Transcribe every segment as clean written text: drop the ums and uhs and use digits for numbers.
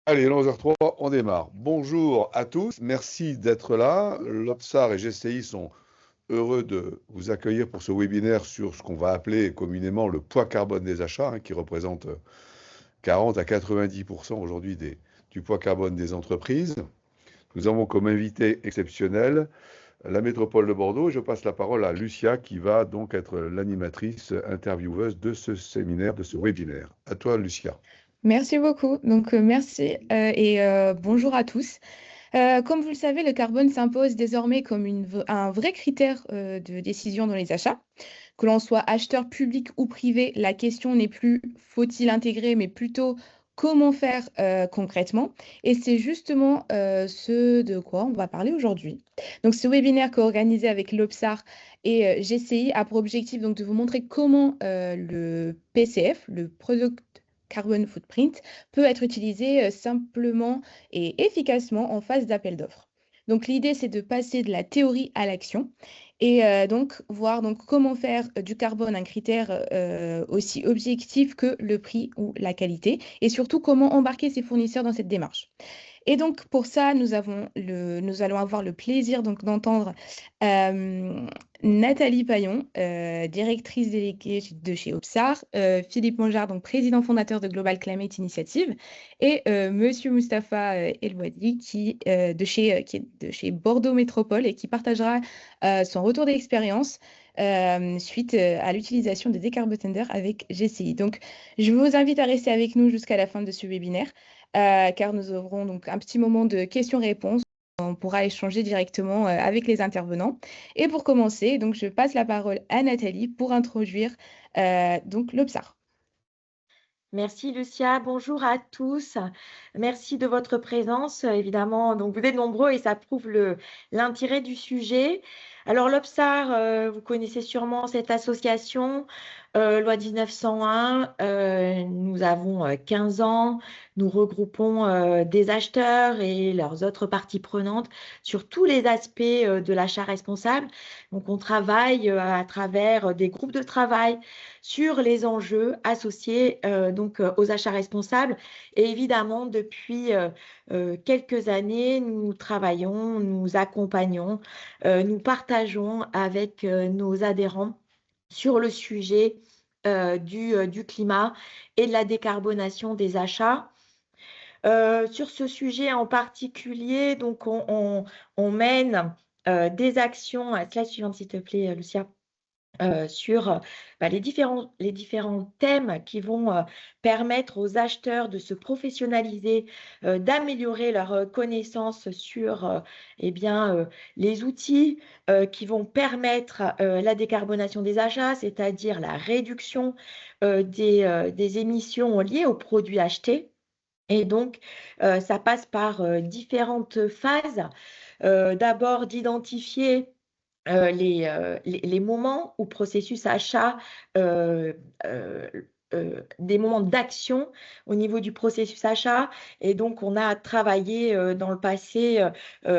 Allez, 11h03, on démarre. Bonjour à tous, merci d'être là. L'Obsar et GCI sont heureux de vous accueillir pour ce webinaire sur ce qu'on va appeler communément le poids carbone des achats, qui représente 40 à 90% aujourd'hui du poids carbone des entreprises. Nous avons comme invité exceptionnel la métropole de Bordeaux. Je passe la parole à Lucia qui va donc être l'animatrice intervieweuse de ce séminaire, de ce webinaire. À toi, Lucia. Merci beaucoup. Merci et bonjour à tous. Comme vous le savez, le carbone s'impose désormais comme un vrai critère de décision dans les achats. Que l'on soit acheteur public ou privé, la question n'est plus faut-il intégrer, mais plutôt comment faire concrètement. Et c'est justement ce de quoi on va parler aujourd'hui. Donc, ce webinaire co-organisé avec l'OPSAR et GCI a pour objectif donc, de vous montrer comment le PCF, le Product Carbon Footprint, peut être utilisé simplement et efficacement en phase d'appel d'offres. Donc, l'idée, c'est de passer de la théorie à l'action et donc voir donc, comment faire du carbone un critère aussi objectif que le prix ou la qualité et surtout comment embarquer ses fournisseurs dans cette démarche. Et donc, pour ça, nous allons avoir le plaisir donc, d'entendre Nathalie Paillon, directrice déléguée de chez Opsar, Philippe Mongeard, donc président fondateur de Global Climate Initiative, et Monsieur Mustapha Elwadi, qui est de chez Bordeaux Métropole et qui partagera son retour d'expérience suite à l'utilisation des décarbotenders avec GCI. Donc, je vous invite à rester avec nous jusqu'à la fin de ce webinaire car nous aurons donc un petit moment de questions-réponses. On pourra échanger directement avec les intervenants. Et pour commencer, donc, je passe la parole à Nathalie pour introduire donc l'OPSAR. Merci Lucia, bonjour à tous. Merci de votre présence. Évidemment, donc vous êtes nombreux et ça prouve l'intérêt du sujet. Alors l'OPSAR, vous connaissez sûrement cette association, loi 1901. Nous avons 15 ans. Nous regroupons des acheteurs et leurs autres parties prenantes sur tous les aspects de l'achat responsable. Donc on travaille à travers des groupes de travail sur les enjeux associés aux achats responsables. Et évidemment, depuis quelques années, nous travaillons, nous accompagnons, nous partageons avec nos adhérents sur le sujet du climat et de la décarbonation des achats. Sur ce sujet en particulier, donc on mène des actions. Slide suivante, s'il te plaît, Lucia. Sur les différents thèmes qui vont permettre aux acheteurs de se professionnaliser, d'améliorer leurs connaissances sur les outils qui vont permettre la décarbonation des achats, c'est-à-dire la réduction des émissions liées aux produits achetés. Et donc, ça passe par différentes phases. D'abord, d'identifier les moments ou processus achat, des moments d'action au niveau du processus achat. Et donc, on a travaillé dans le passé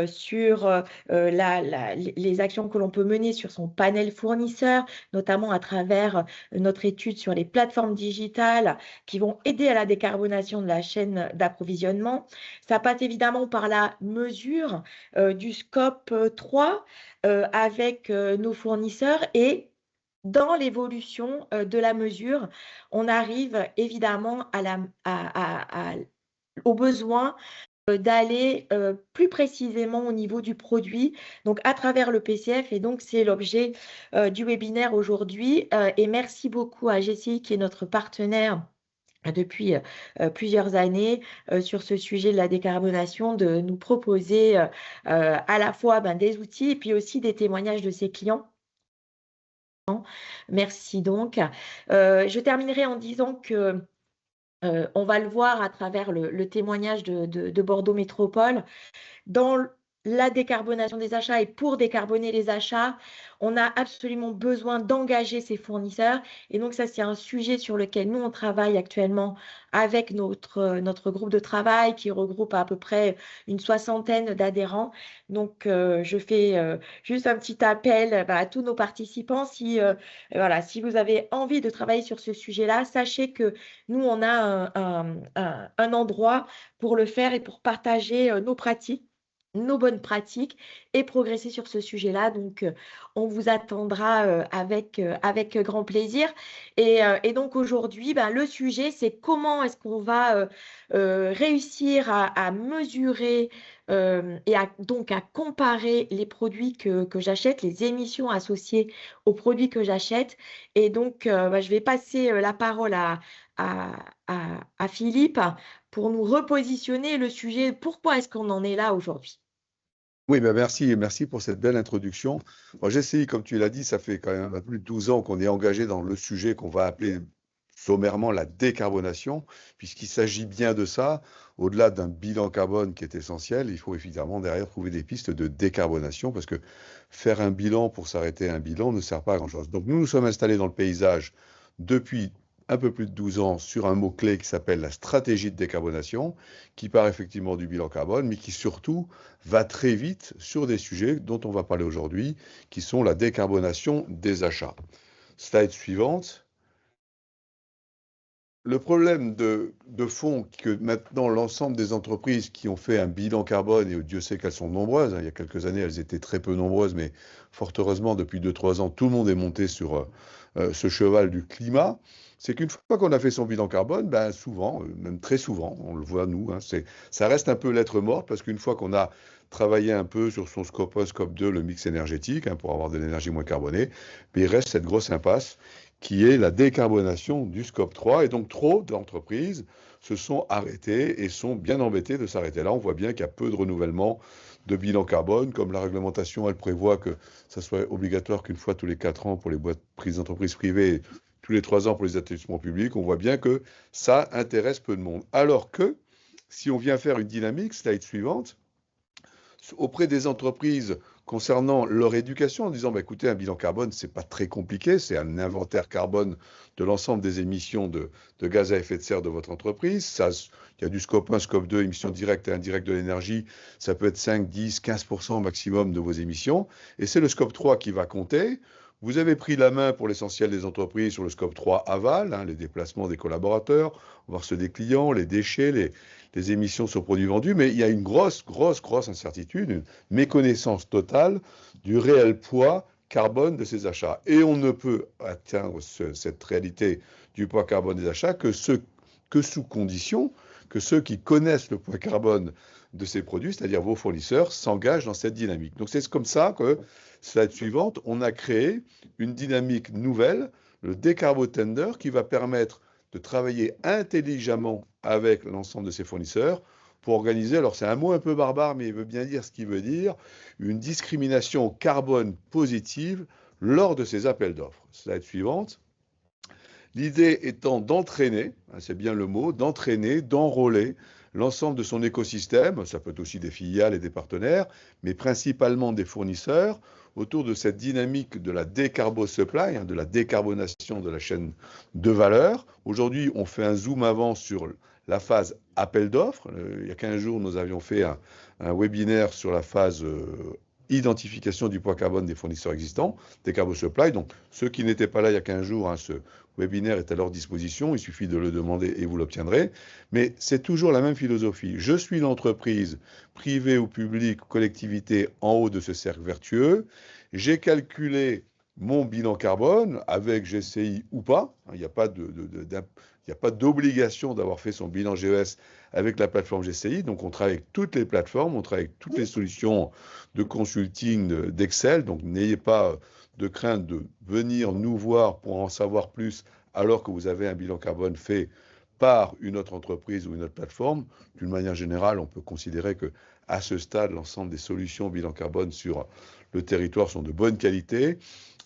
sur les actions que l'on peut mener sur son panel fournisseur, notamment à travers notre étude sur les plateformes digitales qui vont aider à la décarbonation de la chaîne d'approvisionnement. Ça passe évidemment par la mesure du scope 3 avec nos fournisseurs, et dans l'évolution de la mesure, on arrive évidemment au besoin d'aller plus précisément au niveau du produit, donc à travers le PCF. Et donc, c'est l'objet du webinaire aujourd'hui. Et merci beaucoup à GCI, qui est notre partenaire depuis plusieurs années sur ce sujet de la décarbonation, de nous proposer à la fois des outils et puis aussi des témoignages de ses clients. Merci donc. Je terminerai en disant que on va le voir à travers le témoignage de Bordeaux Métropole. Dans la décarbonation des achats et pour décarboner les achats, on a absolument besoin d'engager ces fournisseurs. Et donc, ça, c'est un sujet sur lequel nous, on travaille actuellement avec notre groupe de travail qui regroupe à peu près une soixantaine d'adhérents. Donc, je fais juste un petit appel à tous nos participants. Voilà, si vous avez envie de travailler sur ce sujet-là, sachez que nous, on a un endroit pour le faire et pour partager nos pratiques, nos bonnes pratiques et progresser sur ce sujet-là. Donc, on vous attendra avec grand plaisir. Et donc, aujourd'hui, ben, le sujet, c'est comment est-ce qu'on va réussir à mesurer et donc à comparer les produits que j'achète, les émissions associées aux produits que j'achète. Et donc, ben, je vais passer la parole à Philippe pour nous repositionner le sujet. Pourquoi est-ce qu'on en est là aujourd'hui? Oui, ben merci pour cette belle introduction. Bon, GCI, comme tu l'as dit, ça fait quand même plus de 12 ans qu'on est engagé dans le sujet qu'on va appeler sommairement la décarbonation, puisqu'il s'agit bien de ça. Au-delà d'un bilan carbone qui est essentiel, il faut évidemment derrière trouver des pistes de décarbonation, parce que faire un bilan pour s'arrêter à un bilan ne sert pas à grand-chose. Donc nous nous sommes installés dans le paysage depuis un peu plus de 12 ans sur un mot-clé qui s'appelle la stratégie de décarbonation, qui part effectivement du bilan carbone, mais qui surtout va très vite sur des sujets dont on va parler aujourd'hui, qui sont la décarbonation des achats. Slide suivante. Le problème de fond que maintenant l'ensemble des entreprises qui ont fait un bilan carbone, et Dieu sait qu'elles sont nombreuses, il y a quelques années elles étaient très peu nombreuses, mais fort heureusement depuis 2-3 ans tout le monde est monté sur ce cheval du climat, c'est qu'une fois qu'on a fait son bilan carbone, ben souvent, même très souvent, on le voit nous, hein, ça reste un peu lettre morte, parce qu'une fois qu'on a travaillé un peu sur son scope 1, scope 2, le mix énergétique, hein, pour avoir de l'énergie moins carbonée, mais il reste cette grosse impasse qui est la décarbonation du scope 3. Et donc, trop d'entreprises se sont arrêtées et sont bien embêtées de s'arrêter là. On voit bien qu'il y a peu de renouvellement de bilan carbone, comme la réglementation, elle prévoit que ça soit obligatoire qu'une fois tous les 4 ans pour les boîtes prises d'entreprises privées, tous les 3 ans pour les établissements publics. On voit bien que ça intéresse peu de monde. Alors que, si on vient faire une dynamique, slide suivante, auprès des entreprises concernant leur éducation en disant bah, écoutez, un bilan carbone, c'est pas très compliqué, c'est un inventaire carbone de l'ensemble des émissions de gaz à effet de serre de votre entreprise. Il y a du scope 1, scope 2, émissions directes et indirectes de l'énergie, ça peut être 5, 10, 15% maximum de vos émissions. Et c'est le scope 3 qui va compter. Vous avez pris la main pour l'essentiel des entreprises sur le scope 3 aval, hein, les déplacements des collaborateurs, voire ceux des clients, les déchets, les émissions sur produits vendus, mais il y a une grosse incertitude, une méconnaissance totale du réel poids carbone de ces achats. Et on ne peut atteindre cette réalité du poids carbone des achats que sous condition que ceux qui connaissent le poids carbone de ces produits, c'est-à-dire vos fournisseurs, s'engagent dans cette dynamique. Donc c'est comme ça que, slide suivante, on a créé une dynamique nouvelle, le Decarbo Tender, qui va permettre de travailler intelligemment avec l'ensemble de ses fournisseurs pour organiser, alors c'est un mot un peu barbare, mais il veut bien dire ce qu'il veut dire, une discrimination carbone positive lors de ces appels d'offres. Slide suivante. L'idée étant d'entraîner, c'est bien le mot, d'entraîner, d'enrôler l'ensemble de son écosystème, ça peut être aussi des filiales et des partenaires, mais principalement des fournisseurs, autour de cette dynamique de la décarbo supply, de la décarbonation de la chaîne de valeur. Aujourd'hui, on fait un zoom avant sur la phase appel d'offres. Il y a 15 jours, nous avions fait un webinaire sur la phase identification du poids carbone des fournisseurs existants, Decarbo Supply. Donc, ceux qui n'étaient pas là il y a 15 jours, ce webinaire est à leur disposition, il suffit de le demander et vous l'obtiendrez. Mais c'est toujours la même philosophie. Je suis l'entreprise, privée ou publique, collectivité, en haut de ce cercle vertueux. J'ai calculé mon bilan carbone avec GCI ou pas. Il n'y a pas d'obligation d'avoir fait son bilan GES avec la plateforme GCI. Donc, on travaille avec toutes les plateformes, on travaille avec toutes les solutions de consulting d'Excel. Donc, n'ayez pas de crainte de venir nous voir pour en savoir plus alors que vous avez un bilan carbone fait par une autre entreprise ou une autre plateforme. D'une manière générale, on peut considérer que à ce stade, l'ensemble des solutions bilan carbone sur le territoire sont de bonne qualité.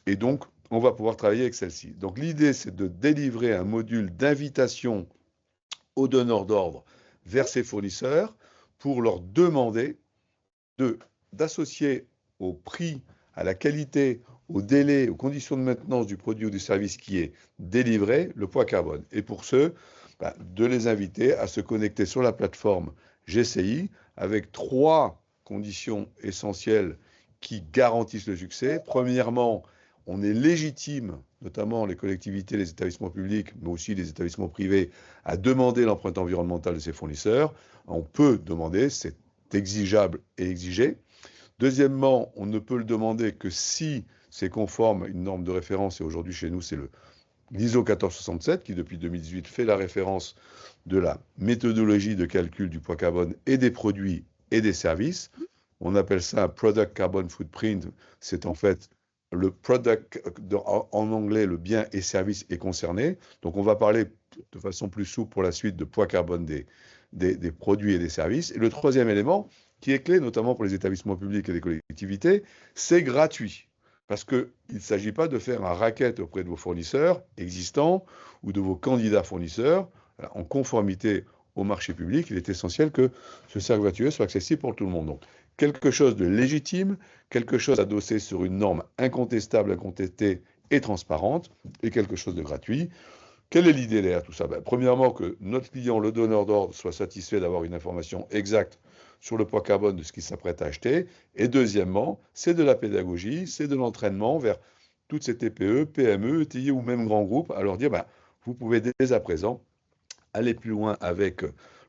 Et donc, on va pouvoir travailler avec celle-ci. Donc, l'idée, c'est de délivrer un module d'invitation aux donneurs d'ordre vers ces fournisseurs pour leur demander de d'associer au prix, à la qualité, au délai, aux conditions de maintenance du produit ou du service qui est délivré, le poids carbone. Et pour ce, de les inviter à se connecter sur la plateforme GCI avec 3 conditions essentielles qui garantissent le succès. Premièrement, on est légitime, notamment les collectivités, les établissements publics, mais aussi les établissements privés, à demander l'empreinte environnementale de ses fournisseurs. On peut demander, c'est exigeable et exigé. Deuxièmement, on ne peut le demander que si c'est conforme à une norme de référence, et aujourd'hui chez nous, c'est l'ISO 1467, qui depuis 2018 fait la référence de la méthodologie de calcul du poids carbone et des produits et des services. On appelle ça un Product Carbon Footprint. C'est en fait le product, en anglais, le bien et service est concerné. Donc on va parler de façon plus souple pour la suite de poids carbone des produits et des services. Et le troisième élément, qui est clé, notamment pour les établissements publics et les collectivités, c'est gratuit. Parce qu'il ne s'agit pas de faire un racket auprès de vos fournisseurs existants ou de vos candidats fournisseurs. En conformité au marché public, il est essentiel que ce cercle vertueux soit accessible pour tout le monde. Donc, quelque chose de légitime, quelque chose adossé sur une norme incontestable, incontestée et transparente, et quelque chose de gratuit. Quelle est l'idée derrière tout ça? Premièrement, que notre client, le donneur d'ordre, soit satisfait d'avoir une information exacte sur le poids carbone de ce qu'il s'apprête à acheter. Et deuxièmement, c'est de la pédagogie, c'est de l'entraînement vers toutes ces TPE, PME, ETI ou même grands groupes, à leur dire, vous pouvez dès à présent aller plus loin avec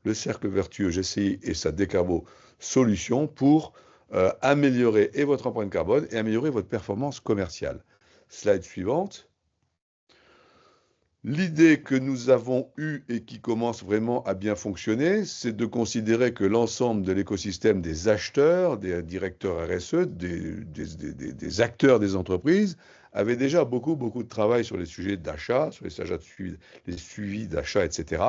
le cercle vertueux GCI et sa décarbo solution pour améliorer et votre empreinte carbone et améliorer votre performance commerciale. Slide suivante. L'idée que nous avons eue et qui commence vraiment à bien fonctionner, c'est de considérer que l'ensemble de l'écosystème des acheteurs, des directeurs RSE, des acteurs des entreprises, avait déjà beaucoup de travail sur les sujets d'achat, sur les suivis d'achat, etc.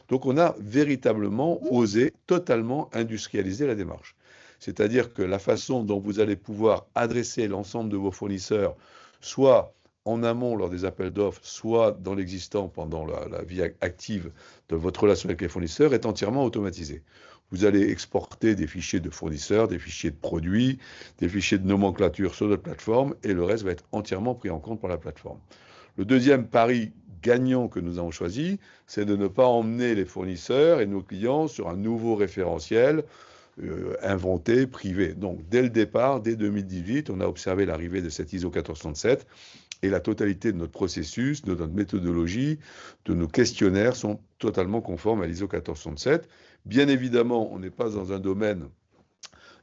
Donc on a véritablement osé totalement industrialiser la démarche. C'est-à-dire que la façon dont vous allez pouvoir adresser l'ensemble de vos fournisseurs, soit en amont lors des appels d'offres, soit dans l'existant pendant la vie active de votre relation avec les fournisseurs, est entièrement automatisée. Vous allez exporter des fichiers de fournisseurs, des fichiers de produits, des fichiers de nomenclature sur notre plateforme, et le reste va être entièrement pris en compte par la plateforme. Le deuxième pari gagnant que nous avons choisi, c'est de ne pas emmener les fournisseurs et nos clients sur un nouveau référentiel inventé, privé. Donc, dès le départ, dès 2018, on a observé l'arrivée de cette ISO 1467 et la totalité de notre processus, de notre méthodologie, de nos questionnaires sont totalement conformes à l'ISO 1467. Bien évidemment, on n'est pas dans un domaine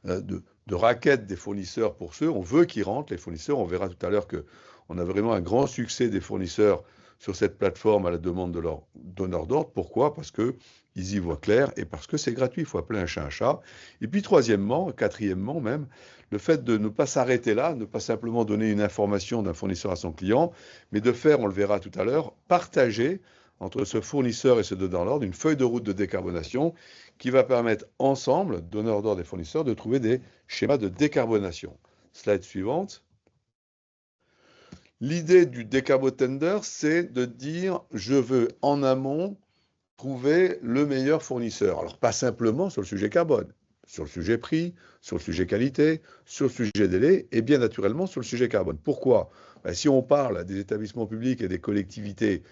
de raquette des fournisseurs pour ceux. On veut qu'ils rentrent, les fournisseurs. On verra tout à l'heure qu'on a vraiment un grand succès des fournisseurs sur cette plateforme à la demande de leurs donneurs d'ordre. Pourquoi? Parce qu'ils y voient clair et parce que c'est gratuit. Il faut appeler un chat un chat. Et puis troisièmement, quatrièmement même, le fait de ne pas s'arrêter là, ne pas simplement donner une information d'un fournisseur à son client, mais de faire, on le verra tout à l'heure, partager entre ce fournisseur et ce donneur d'ordre une feuille de route de décarbonation qui va permettre ensemble, donneurs d'ordre et fournisseurs, de trouver des schémas de décarbonation. Slide suivante. L'idée du Décarbo Tender, c'est de dire je veux en amont trouver le meilleur fournisseur. Alors pas simplement sur le sujet carbone, sur le sujet prix, sur le sujet qualité, sur le sujet délai et bien naturellement sur le sujet carbone. Pourquoi? Si on parle des établissements publics et des collectivités,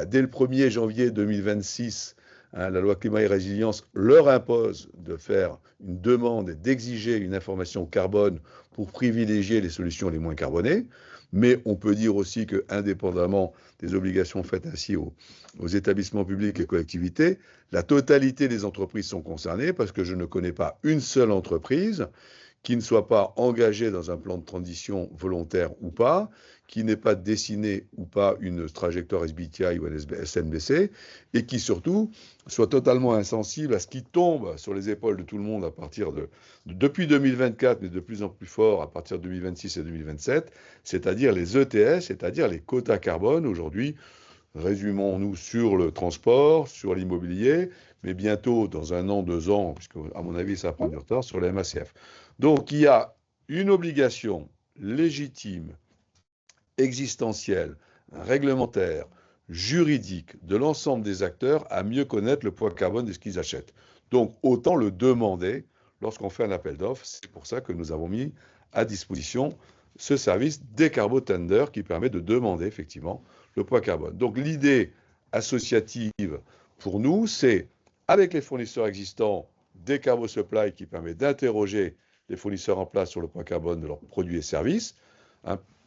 dès le 1er janvier 2026, la loi climat et résilience leur impose de faire une demande et d'exiger une information carbone pour privilégier les solutions les moins carbonées. Mais on peut dire aussi que, indépendamment des obligations faites ainsi aux établissements publics et collectivités, la totalité des entreprises sont concernées parce que je ne connais pas une seule entreprise qui ne soit pas engagée dans un plan de transition volontaire ou pas, qui n'ait pas dessiné ou pas une trajectoire SBTI ou SNBC, et qui surtout soit totalement insensible à ce qui tombe sur les épaules de tout le monde à partir depuis 2024, mais de plus en plus fort à partir de 2026 et 2027, c'est-à-dire les ETS, c'est-à-dire les quotas carbone. Aujourd'hui, résumons-nous sur le transport, sur l'immobilier, mais bientôt, dans 1 an, 2 ans, puisque à mon avis, ça va prendre du retard, sur les MACF. Donc, il y a une obligation légitime, existentielle, réglementaire, juridique de l'ensemble des acteurs à mieux connaître le poids carbone de ce qu'ils achètent. Donc, autant le demander lorsqu'on fait un appel d'offres. C'est pour ça que nous avons mis à disposition ce service DecarboTender qui permet de demander effectivement le poids carbone. Donc l'idée associative pour nous, c'est avec les fournisseurs existants, DecarboSupply qui permet d'interroger les fournisseurs en place sur le poids carbone de leurs produits et services.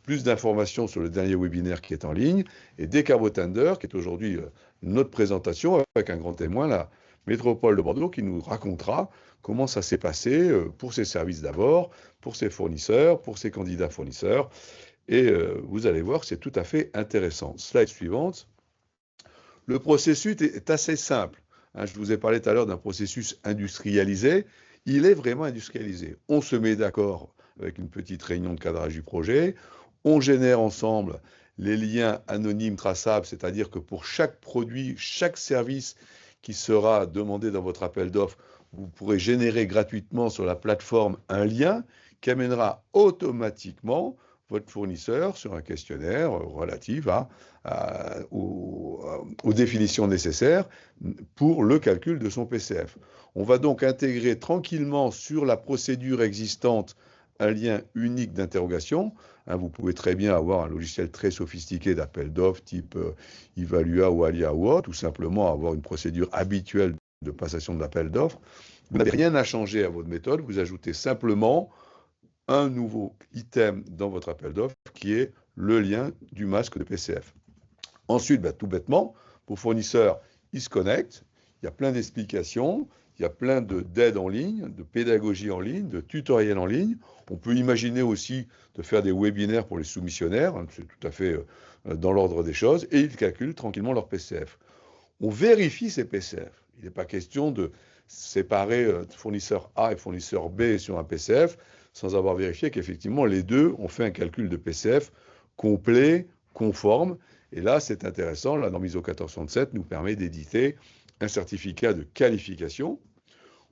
Plus d'informations sur le dernier webinaire qui est en ligne, et DecarboTender, qui est aujourd'hui notre présentation avec un grand témoin, la métropole de Bordeaux, qui nous racontera comment ça s'est passé pour ses services d'abord, pour ses fournisseurs, pour ses candidats fournisseurs. Et vous allez voir que c'est tout à fait intéressant. Slide suivante. Le processus est assez simple. Je vous ai parlé tout à l'heure d'un processus industrialisé. Il est vraiment industrialisé. On se met d'accord avec une petite réunion de cadrage du projet. On génère ensemble les liens anonymes traçables, c'est-à-dire que pour chaque produit, chaque service qui sera demandé dans votre appel d'offres, vous pourrez générer gratuitement sur la plateforme un lien qui amènera automatiquement votre fournisseur sur un questionnaire relatif aux définitions nécessaires pour le calcul de son PCF. On va donc intégrer tranquillement sur la procédure existante un lien unique d'interrogation. Vous pouvez très bien avoir un logiciel très sophistiqué d'appel d'offres type Evalua ou Alia ou autre, ou simplement avoir une procédure habituelle de passation de l'appel d'offres. Vous n'avez rien à changer à votre méthode, vous ajoutez simplement un nouveau item dans votre appel d'offres qui est le lien du masque de PCF. Ensuite, tout bêtement, vos fournisseurs, ils se connectent, il y a plein d'explications, il y a plein d'aides en ligne, de pédagogie en ligne, de tutoriels en ligne. On peut imaginer aussi de faire des webinaires pour les soumissionnaires, c'est tout à fait dans l'ordre des choses, et ils calculent tranquillement leur PCF. On vérifie ces PCF. Il n'est pas question de séparer fournisseur A et fournisseur B sur un PCF sans avoir vérifié qu'effectivement les deux ont fait un calcul de PCF complet, conforme. Et là, c'est intéressant, la norme ISO 1467 nous permet d'éditer un certificat de qualification.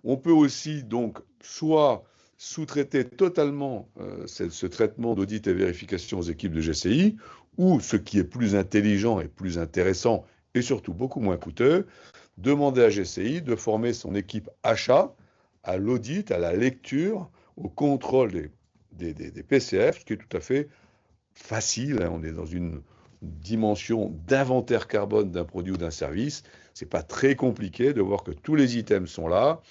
On peut aussi donc soit sous-traiter totalement ce traitement d'audit et vérification aux équipes de GCI, ou ce qui est plus intelligent et plus intéressant et surtout beaucoup moins coûteux, demander à GCI de former son équipe achat à l'audit, à la lecture, au contrôle des PCF, ce qui est tout à fait facile. On est dans une dimension d'inventaire carbone d'un produit ou d'un service. Ce n'est pas très compliqué de voir que tous les items sont là,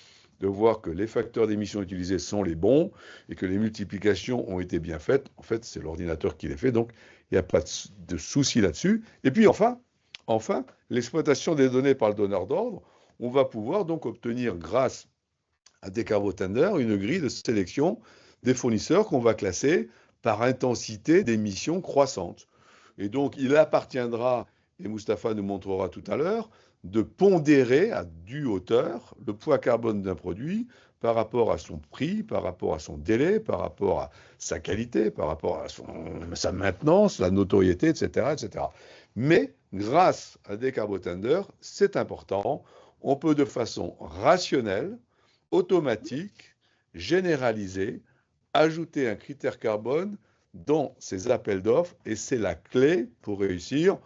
de voir que les facteurs d'émission utilisés sont les bons et que les multiplications ont été bien faites. En fait, c'est l'ordinateur qui les fait, donc il n'y a pas de souci là-dessus. Et puis enfin, l'exploitation des données par le donneur d'ordre, on va pouvoir donc obtenir, grâce à DecarboTender, une grille de sélection des fournisseurs qu'on va classer par intensité d'émissions croissantes. Et donc, il appartiendra, et Mustapha nous montrera tout à l'heure, de pondérer à due hauteur le poids carbone d'un produit par rapport à son prix, par rapport à son délai, par rapport à sa qualité, par rapport à sa maintenance, la notoriété, etc., etc. Mais grâce à DecarboTender, c'est important, on peut de façon rationnelle, automatique, généralisée, ajouter un critère carbone dans ces appels d'offres, et c'est la clé pour réussir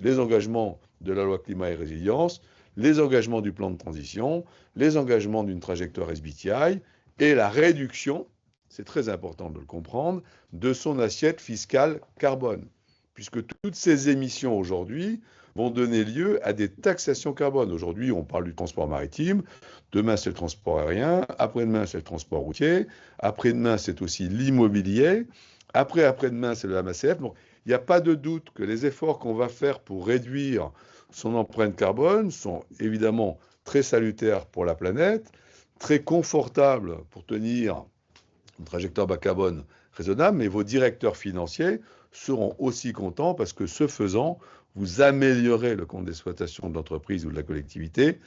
les engagements de la loi climat et résilience, les engagements du plan de transition, les engagements d'une trajectoire SBTI et la réduction, c'est très important de le comprendre, de son assiette fiscale carbone. Puisque toutes ces émissions aujourd'hui vont donner lieu à des taxations carbone. Aujourd'hui, on parle du transport maritime, demain c'est le transport aérien, après-demain c'est le transport routier, après-demain c'est aussi l'immobilier, après-demain c'est le MACF. Donc, il n'y a pas de doute que les efforts qu'on va faire pour réduire son empreinte carbone sont évidemment très salutaires pour la planète, très confortables pour tenir une trajectoire bas carbone raisonnable, mais vos directeurs financiers seront aussi contents parce que ce faisant, vous améliorez le compte d'exploitation de l'entreprise ou de la collectivité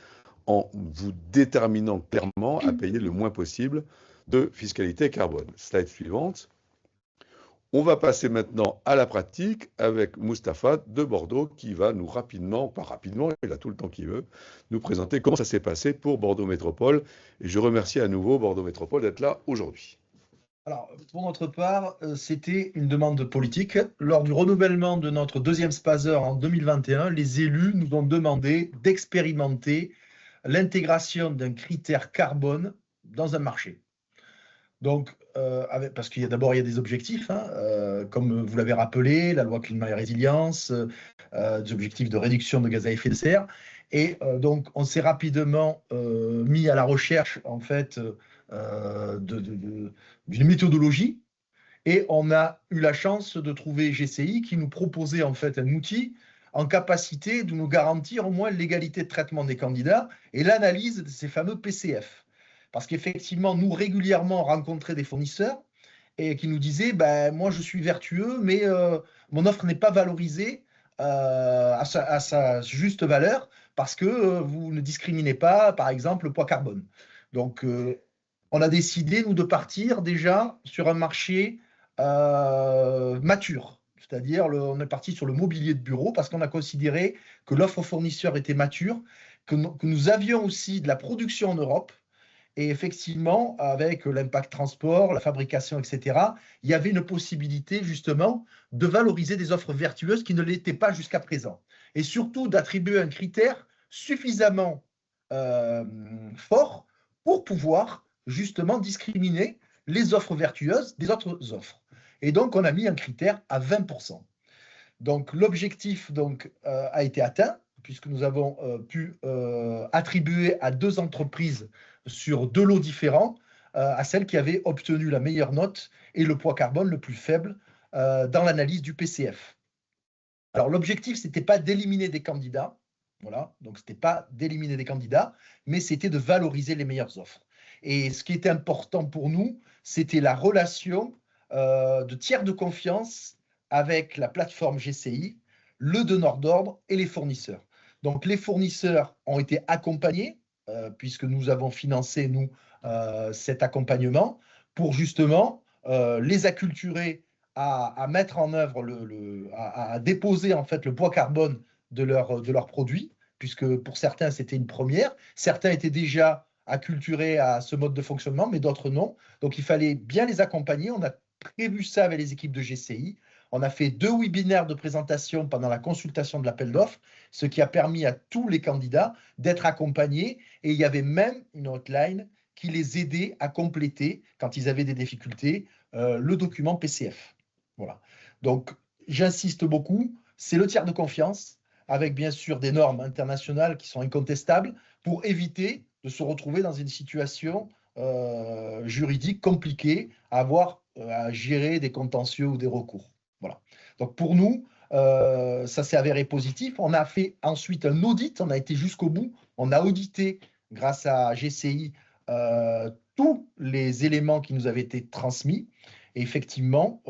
en vous déterminant clairement à payer le moins possible de fiscalité carbone. Slide suivante. On va passer maintenant à la pratique avec Mustapha de Bordeaux qui va nous pas rapidement, il a tout le temps qu'il veut, nous présenter comment ça s'est passé pour Bordeaux Métropole. Et je remercie à nouveau Bordeaux Métropole d'être là aujourd'hui. Alors, pour notre part, c'était une demande politique. Lors du renouvellement de notre deuxième SPASER en 2021, les élus nous ont demandé d'expérimenter l'intégration d'un critère carbone dans un marché. Donc, parce qu'il y a d'abord des objectifs, comme vous l'avez rappelé, la loi climat et résilience, des objectifs de réduction de gaz à effet de serre. Et donc, on s'est rapidement mis à la recherche, en fait, d'une méthodologie. Et on a eu la chance de trouver GCI qui nous proposait en fait un outil en capacité de nous garantir au moins l'égalité de traitement des candidats et l'analyse de ces fameux PCF. Parce qu'effectivement, nous régulièrement rencontrons des fournisseurs et qui nous disaient moi je suis vertueux, mais mon offre n'est pas valorisée à sa juste valeur parce que vous ne discriminez pas, par exemple, le poids carbone. Donc, on a décidé, nous, de partir déjà sur un marché mature. C'est-à-dire, on est parti sur le mobilier de bureau parce qu'on a considéré que l'offre fournisseur était mature, que nous avions aussi de la production en Europe. Et effectivement, avec l'impact transport, la fabrication, etc., il y avait une possibilité justement de valoriser des offres vertueuses qui ne l'étaient pas jusqu'à présent. Et surtout d'attribuer un critère suffisamment fort pour pouvoir justement discriminer les offres vertueuses des autres offres. Et donc, on a mis un critère à 20%. Donc, l'objectif a été atteint, puisque nous avons pu attribuer à 2 entreprises sur 2 lots différents, à celles qui avaient obtenu la meilleure note et le poids carbone le plus faible dans l'analyse du PCF. Alors, l'objectif, ce n'était pas d'éliminer des candidats, voilà, donc ce n'était pas d'éliminer des candidats, mais c'était de valoriser les meilleures offres. Et ce qui était important pour nous, c'était la relation de tiers de confiance avec la plateforme GCI, le donneur d'ordre et les fournisseurs. Donc, les fournisseurs ont été accompagnés, puisque nous avons financé, nous, cet accompagnement, pour justement les acculturer à mettre en œuvre, à déposer en fait le poids carbone de leurs produits, puisque pour certains, c'était une première. Certains étaient déjà acculturés à ce mode de fonctionnement, mais d'autres non. Donc, il fallait bien les accompagner. On a prévu ça avec les équipes de GCI. On a fait 2 webinaires de présentation pendant la consultation de l'appel d'offres, ce qui a permis à tous les candidats d'être accompagnés. Et il y avait même une hotline qui les aidait à compléter, quand ils avaient des difficultés, le document PCF. Voilà. Donc, j'insiste beaucoup, c'est le tiers de confiance, avec bien sûr des normes internationales qui sont incontestables, pour éviter de se retrouver dans une situation juridique compliquée, à gérer des contentieux ou des recours. Voilà. Donc pour nous, ça s'est avéré positif. On a fait ensuite un audit, on a été jusqu'au bout, on a audité grâce à GCI tous les éléments qui nous avaient été transmis. Et effectivement,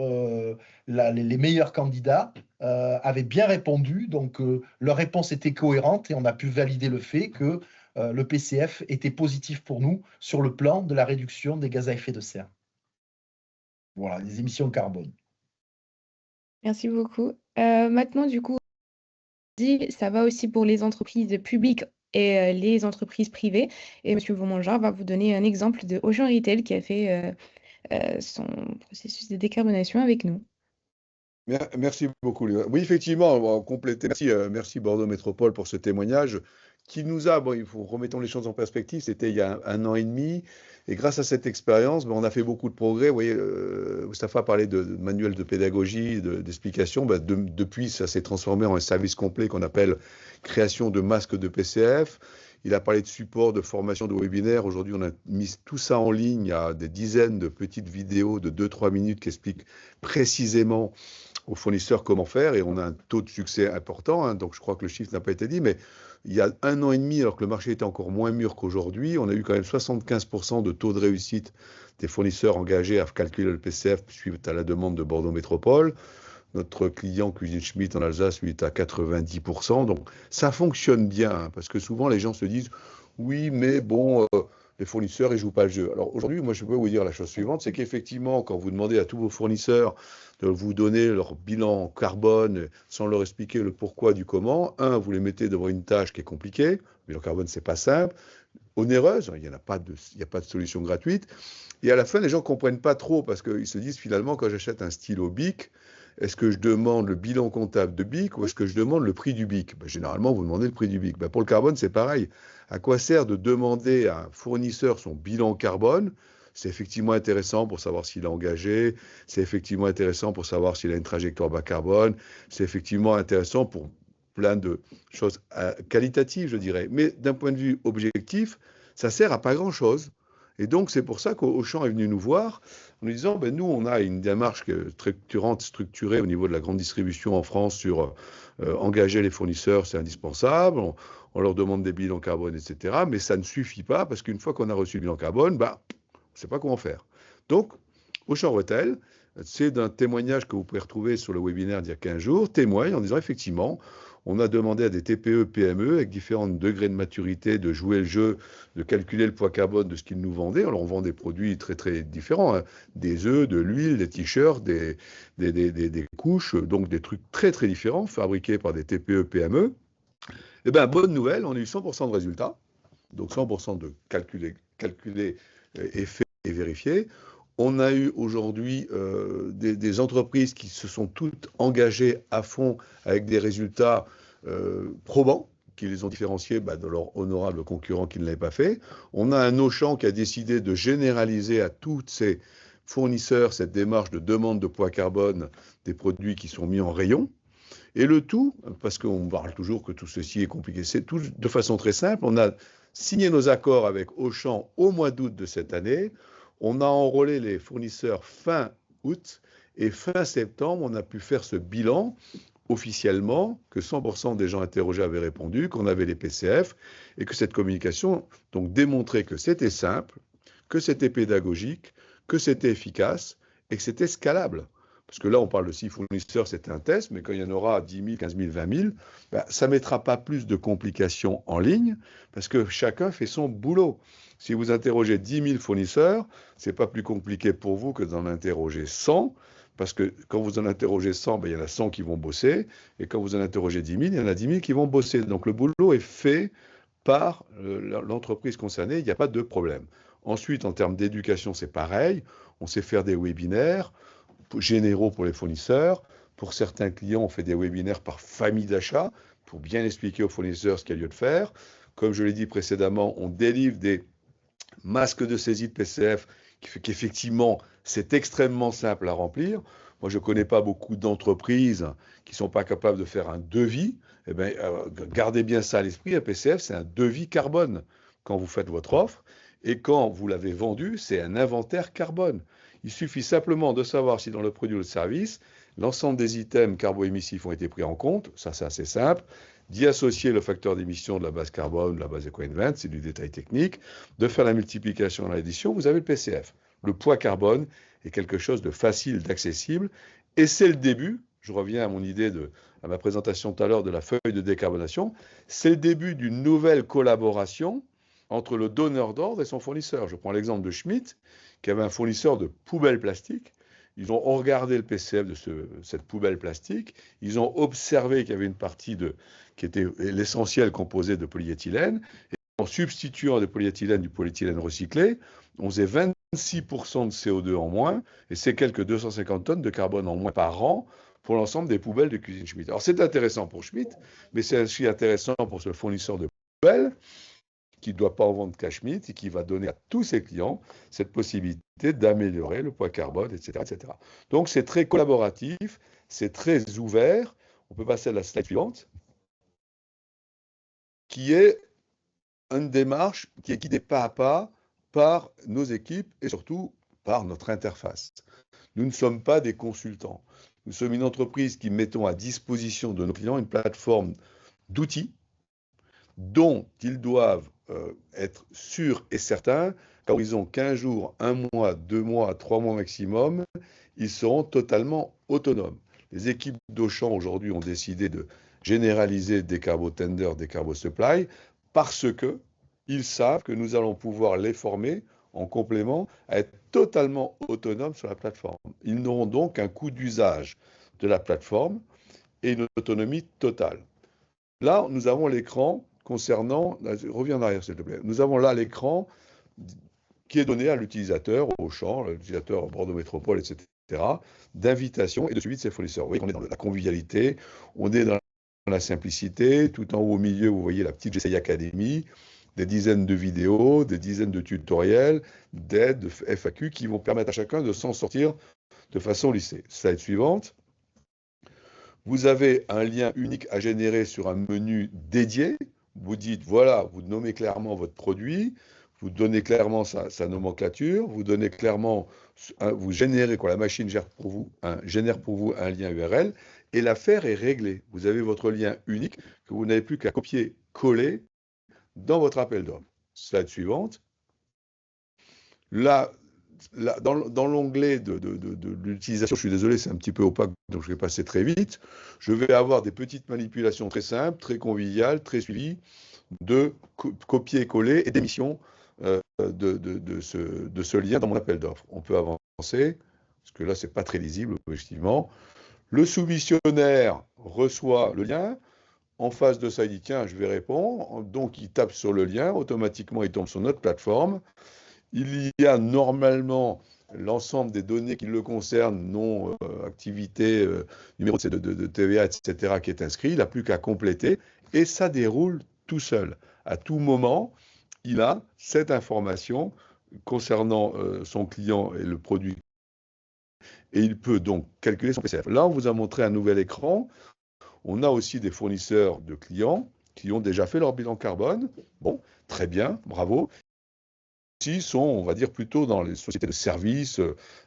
les meilleurs candidats avaient bien répondu, donc leur réponse était cohérente et on a pu valider le fait que le PCF était positif pour nous sur le plan de la réduction des gaz à effet de serre. Voilà, les émissions carbone. Merci beaucoup. Maintenant, du coup, ça va aussi pour les entreprises publiques et les entreprises privées. Et M. Vaumangin va vous donner un exemple de Auchan Retail qui a fait son processus de décarbonation avec nous. Merci beaucoup, Léa. Oui, effectivement, on va compléter. Merci Bordeaux Métropole pour ce témoignage qui nous a, il faut remettons les choses en perspective, c'était il y a 1 an et demi, et grâce à cette expérience, on a fait beaucoup de progrès. Vous voyez, Moustapha parlait de manuel de pédagogie, d'explication. Depuis, ça s'est transformé en un service complet qu'on appelle création de masques de PCF. Il a parlé de support, de formation, de webinaire. Aujourd'hui, on a mis tout ça en ligne. Il y a des dizaines de petites vidéos de 2-3 minutes qui expliquent précisément aux fournisseurs comment faire, et on a un taux de succès important, donc je crois que le chiffre n'a pas été dit, mais il y a 1 an et demi, alors que le marché était encore moins mûr qu'aujourd'hui, on a eu quand même 75% de taux de réussite des fournisseurs engagés à calculer le PCF suite à la demande de Bordeaux Métropole. Notre client Cuisine Schmitt en Alsace, lui, est à 90%, donc ça fonctionne bien, parce que souvent les gens se disent « oui, mais bon… les fournisseurs, ils ne jouent pas le jeu ». Alors aujourd'hui, moi, je peux vous dire la chose suivante, c'est qu'effectivement, quand vous demandez à tous vos fournisseurs de vous donner leur bilan carbone sans leur expliquer le pourquoi du comment, vous les mettez devant une tâche qui est compliquée, le bilan carbone, ce n'est pas simple, onéreuse, il n'y a pas de solution gratuite, et à la fin, les gens ne comprennent pas trop, parce qu'ils se disent finalement, quand j'achète un stylo Bic, est-ce que je demande le bilan comptable de BIC ou est-ce que je demande le prix du BIC? Ben, généralement, vous demandez le prix du BIC. Ben, pour le carbone, c'est pareil. À quoi sert de demander à un fournisseur son bilan carbone? C'est effectivement intéressant pour savoir s'il est engagé, c'est effectivement intéressant pour savoir s'il a une trajectoire bas carbone, c'est effectivement intéressant pour plein de choses qualitatives, je dirais. Mais d'un point de vue objectif, ça sert à pas grand-chose. Et donc, c'est pour ça qu'Auchan est venu nous voir en nous disant, ben, nous, on a une démarche structurée au niveau de la grande distribution en France sur engager les fournisseurs, c'est indispensable, on leur demande des bilans carbone, etc. Mais ça ne suffit pas parce qu'une fois qu'on a reçu le bilan carbone, ben, on ne sait pas comment faire. Donc, Auchan Retail, c'est d'un témoignage que vous pouvez retrouver sur le webinaire d'il y a 15 jours, témoigne en disant effectivement, on a demandé à des TPE, PME avec différents degrés de maturité de jouer le jeu, de calculer le poids carbone de ce qu'ils nous vendaient. Alors on vend des produits très très différents, hein. Des œufs, de l'huile, des t-shirts, des couches, donc des trucs très très différents fabriqués par des TPE, PME. Eh bien, bonne nouvelle, on a eu 100% de résultats, donc 100% de calculés et fait et vérifié. On a eu aujourd'hui des entreprises qui se sont toutes engagées à fond avec des résultats probants, qui les ont différenciés de leurs honorables concurrents qui ne l'avaient pas fait. On a un Auchan qui a décidé de généraliser à tous ses fournisseurs cette démarche de demande de poids carbone des produits qui sont mis en rayon. Et le tout, parce qu'on parle toujours que tout ceci est compliqué, c'est tout de façon très simple. On a signé nos accords avec Auchan au mois d'août de cette année. On a enrôlé les fournisseurs fin août et fin septembre, on a pu faire ce bilan officiellement, que 100% des gens interrogés avaient répondu, qu'on avait les PCF et que cette communication donc démontrait que c'était simple, que c'était pédagogique, que c'était efficace et que c'était scalable. Parce que là, on parle de 6 fournisseurs, c'est un test, mais quand il y en aura 10 000, 15 000, 20 000, ça ne mettra pas plus de complications en ligne, parce que chacun fait son boulot. Si vous interrogez 10 000 fournisseurs, ce n'est pas plus compliqué pour vous que d'en interroger 100, parce que quand vous en interrogez 100, il y en a 100 qui vont bosser, et quand vous en interrogez 10 000, il y en a 10 000 qui vont bosser. Donc le boulot est fait par l'entreprise concernée, il n'y a pas de problème. Ensuite, en termes d'éducation, c'est pareil, on sait faire des webinaires généraux pour les fournisseurs. Pour certains clients, on fait des webinaires par famille d'achat pour bien expliquer aux fournisseurs ce qu'il y a lieu de faire. Comme je l'ai dit précédemment, on délivre des masques de saisie de PCF qui fait qu'effectivement, c'est extrêmement simple à remplir. Moi, je ne connais pas beaucoup d'entreprises qui ne sont pas capables de faire un devis. Eh bien, gardez bien ça à l'esprit. Un PCF, c'est un devis carbone quand vous faites votre offre. Et quand vous l'avez vendu, c'est un inventaire carbone. Il suffit simplement de savoir si dans le produit ou le service, l'ensemble des items carbo-émissifs ont été pris en compte. Ça, c'est assez simple. D'y associer le facteur d'émission de la base carbone, de la base Eco-Invent, c'est du détail technique. De faire la multiplication dans l'addition, vous avez le PCF. Le poids carbone est quelque chose de facile, d'accessible. Et c'est le début, je reviens à mon idée, à ma présentation tout à l'heure de la feuille de décarbonation, c'est le début d'une nouvelle collaboration entre le donneur d'ordre et son fournisseur. Je prends l'exemple de Schmitt, qui avait un fournisseur de poubelles plastiques. Ils ont regardé le PCF de cette poubelle plastique. Ils ont observé qu'il y avait une partie qui était l'essentiel composé de polyéthylène. Et en substituant du polyéthylène recyclé, on faisait 26% de CO2 en moins, et c'est quelques 250 tonnes de carbone en moins par an pour l'ensemble des poubelles de cuisine Schmitt. Alors c'est intéressant pour Schmitt, mais c'est aussi intéressant pour ce fournisseur de poubelles qui ne doit pas en vendre qu'à Schmitt et qui va donner à tous ses clients cette possibilité d'améliorer le poids carbone, etc., etc. Donc c'est très collaboratif, c'est très ouvert. On peut passer à la slide suivante, qui est une démarche qui est guidée pas à pas par nos équipes et surtout par notre interface. Nous ne sommes pas des consultants. Nous sommes une entreprise qui mettons à disposition de nos clients une plateforme d'outils dont ils doivent être sûrs et certains qu'à horizon 15 jours, 1 mois, 2 mois, 3 mois maximum, ils seront totalement autonomes. Les équipes d'Auchan aujourd'hui ont décidé de généraliser des carbo-tenders, des carbo-supply, parce qu'ils savent que nous allons pouvoir les former en complément à être totalement autonomes sur la plateforme. Ils n'auront donc un coût d'usage de la plateforme et une autonomie totale. Là, nous avons l'écran concernant, reviens en arrière s'il te plaît, nous avons là l'écran qui est donné à l'utilisateur, Auchan, l'utilisateur Bordeaux Métropole, etc., d'invitation et de suivi de ses fournisseurs. Vous voyez qu'on est dans la convivialité, on est dans la simplicité. Tout en haut au milieu, vous voyez la petite GCI Academy, des dizaines de vidéos, des dizaines de tutoriels, d'aides, de FAQ qui vont permettre à chacun de s'en sortir de façon lissée. Slide suivante. Vous avez un lien unique à générer sur un menu dédié. Vous dites, voilà, vous nommez clairement votre produit, vous donnez clairement sa nomenclature, vous donnez clairement, vous générez, la machine génère pour vous un lien URL, et l'affaire est réglée. Vous avez votre lien unique que vous n'avez plus qu'à copier-coller dans votre appel d'offres. Slide suivante. Là, dans l'onglet de l'utilisation, je suis désolé, c'est un petit peu opaque, donc je vais passer très vite. Je vais avoir des petites manipulations très simples, très conviviales, très suivies, de copier-coller et d'émission de ce lien dans mon appel d'offres. On peut avancer, parce que là, ce n'est pas très lisible, objectivement. Le soumissionnaire reçoit le lien. En face de ça, il dit, tiens, je vais répondre. Donc, il tape sur le lien. Automatiquement, il tombe sur notre plateforme. Il y a normalement l'ensemble des données qui le concernent, nom, activité, numéro de TVA, etc., qui est inscrit. Il n'a plus qu'à compléter et ça déroule tout seul. À tout moment, il a cette information concernant son client et le produit et il peut donc calculer son PCF. Là, on vous a montré un nouvel écran. On a aussi des fournisseurs de clients qui ont déjà fait leur bilan carbone. Bon, très bien, bravo. Ici sont, on va dire, plutôt dans les sociétés de services,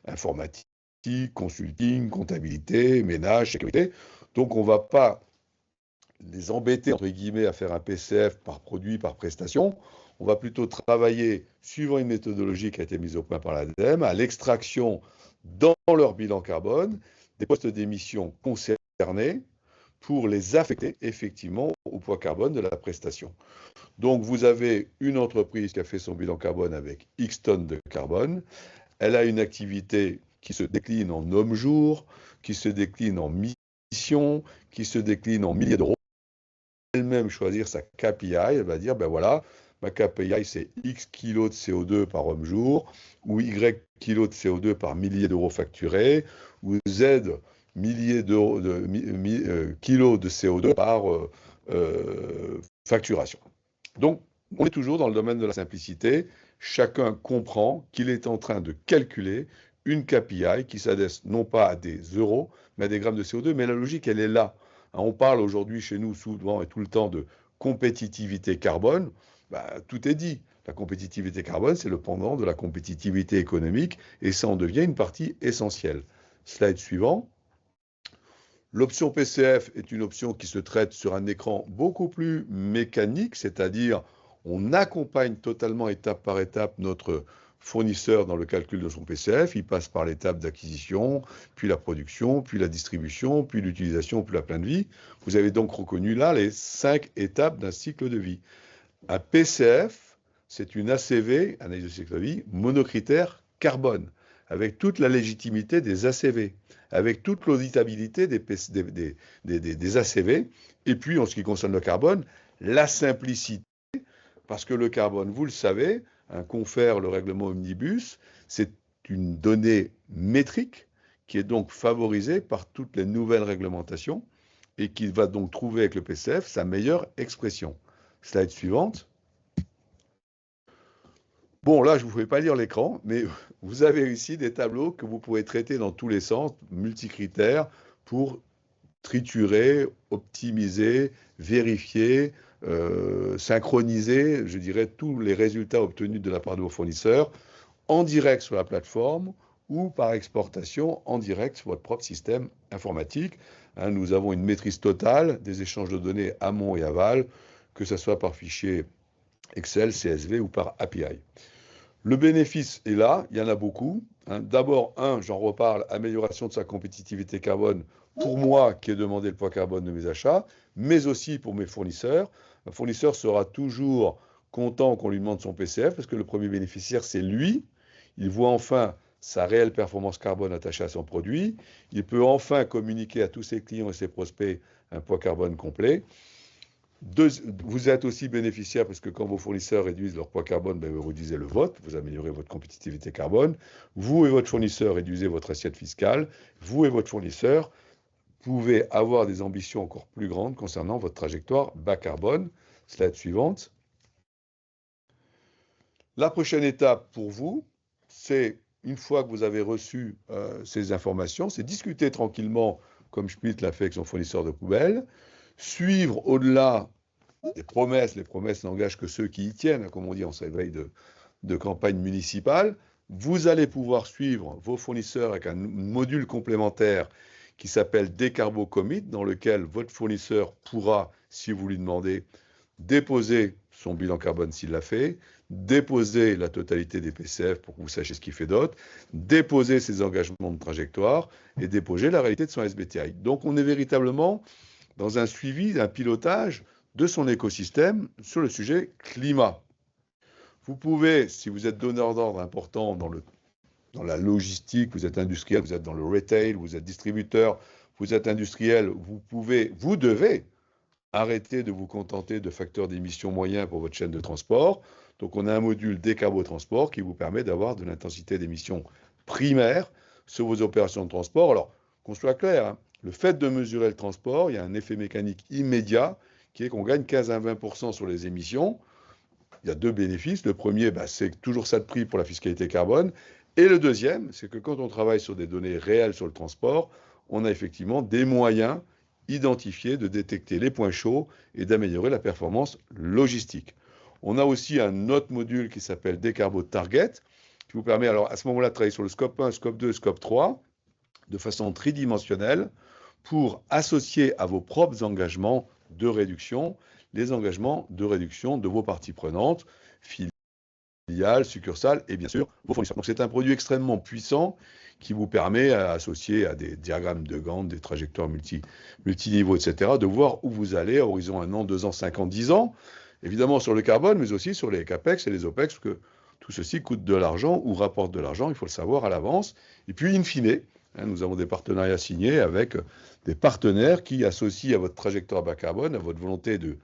informatique, consulting, comptabilité, ménage, sécurité. Donc, on ne va pas les embêter, entre guillemets, à faire un PCF par produit, par prestation. On va plutôt travailler, suivant une méthodologie qui a été mise au point par l'ADEME, à l'extraction dans leur bilan carbone des postes d'émission concernés pour les affecter effectivement au poids carbone de la prestation. Donc, vous avez une entreprise qui a fait son bilan carbone avec X tonnes de carbone. Elle a une activité qui se décline en hommes-jours, qui se décline en missions, qui se décline en milliers d'euros. Elle-même choisir sa KPI, elle va dire, ben voilà, ma KPI c'est X kilos de CO2 par homme-jour, ou Y kilos de CO2 par milliers d'euros facturés, ou Z milliers d'euros kilos de CO2 par facturation. Donc, on est toujours dans le domaine de la simplicité. Chacun comprend qu'il est en train de calculer une KPI qui s'adresse non pas à des euros, mais à des grammes de CO2. Mais la logique, elle est là. On parle aujourd'hui chez nous souvent et tout le temps de compétitivité carbone. Tout est dit. La compétitivité carbone, c'est le pendant de la compétitivité économique et ça en devient une partie essentielle. Slide suivant. L'option PCF est une option qui se traite sur un écran beaucoup plus mécanique, c'est-à-dire on accompagne totalement étape par étape notre fournisseur dans le calcul de son PCF. Il passe par l'étape d'acquisition, puis la production, puis la distribution, puis l'utilisation, puis la pleine vie. Vous avez donc reconnu là les 5 étapes d'un cycle de vie. Un PCF, c'est une ACV, analyse de cycle de vie, monocritère carbone, avec toute la légitimité des ACV, avec toute l'auditabilité des ACV, et puis en ce qui concerne le carbone, la simplicité, parce que le carbone, vous le savez, confère le règlement Omnibus, c'est une donnée métrique qui est donc favorisée par toutes les nouvelles réglementations et qui va donc trouver avec le PCF sa meilleure expression. Slide suivante. Bon, là, je ne vous fais pas lire l'écran, mais vous avez ici des tableaux que vous pouvez traiter dans tous les sens, multicritères, pour triturer, optimiser, vérifier, synchroniser, je dirais, tous les résultats obtenus de la part de vos fournisseurs en direct sur la plateforme ou par exportation en direct sur votre propre système informatique. Nous avons une maîtrise totale des échanges de données amont et aval, que ce soit par fichier Excel, CSV ou par API. Le bénéfice est là, il y en a beaucoup. D'abord, j'en reparle, amélioration de sa compétitivité carbone pour moi qui ai demandé le poids carbone de mes achats, mais aussi pour mes fournisseurs. Un fournisseur sera toujours content qu'on lui demande son PCF parce que le premier bénéficiaire, c'est lui. Il voit enfin sa réelle performance carbone attachée à son produit. Il peut enfin communiquer à tous ses clients et ses prospects un poids carbone complet. Vous êtes aussi bénéficiaire parce que quand vos fournisseurs réduisent leur poids carbone, ben, vous réduisez le vôtre, vous améliorez votre compétitivité carbone. Vous et votre fournisseur réduisez votre assiette fiscale. Vous et votre fournisseur pouvez avoir des ambitions encore plus grandes concernant votre trajectoire bas carbone. Slide suivante. La prochaine étape pour vous, c'est, une fois que vous avez reçu ces informations, c'est discuter tranquillement, comme Schmitt l'a fait avec son fournisseur de poubelles, suivre au-delà des promesses. Les promesses n'engagent que ceux qui y tiennent, comme on dit en cette veille de campagne municipale. Vous allez pouvoir suivre vos fournisseurs avec un module complémentaire qui s'appelle Décarbo Commit, dans lequel votre fournisseur pourra, si vous lui demandez, déposer son bilan carbone s'il l'a fait, déposer la totalité des PCF pour que vous sachiez ce qu'il fait d'autre, déposer ses engagements de trajectoire et déposer la réalité de son SBTI. Donc on est véritablement dans un suivi, un pilotage de son écosystème sur le sujet climat. Vous pouvez, si vous êtes donneur d'ordre important dans la logistique, vous êtes industriel, vous êtes dans le retail, vous êtes distributeur, vous êtes industriel, vous devez arrêter de vous contenter de facteurs d'émissions moyens pour votre chaîne de transport. Donc on a un module décarbo-transport qui vous permet d'avoir de l'intensité d'émissions primaire sur vos opérations de transport. Alors, qu'on soit clair, hein, le fait de mesurer le transport, il y a un effet mécanique immédiat qui est qu'on gagne 15 à 20% sur les émissions. Il y a deux bénéfices. Le premier, c'est toujours ça de prix pour la fiscalité carbone. Et le deuxième, c'est que quand on travaille sur des données réelles sur le transport, on a effectivement des moyens identifiés de détecter les points chauds et d'améliorer la performance logistique. On a aussi un autre module qui s'appelle Décarbo Target, qui vous permet alors à ce moment-là de travailler sur le scope 1, scope 2, scope 3, de façon tridimensionnelle, pour associer à vos propres engagements de réduction, les engagements de réduction de vos parties prenantes, filiales, succursales et bien sûr vos fournisseurs. Donc c'est un produit extrêmement puissant qui vous permet, associé à des diagrammes de Gantt, des trajectoires multiniveaux, etc., de voir où vous allez à horizon 1 an, 2 ans, 5 ans, 10 ans, évidemment sur le carbone, mais aussi sur les CAPEX et les OPEX, parce que tout ceci coûte de l'argent ou rapporte de l'argent, il faut le savoir à l'avance. Et puis, in fine, nous avons des partenariats signés avec des partenaires qui associent à votre trajectoire bas carbone, à votre volonté de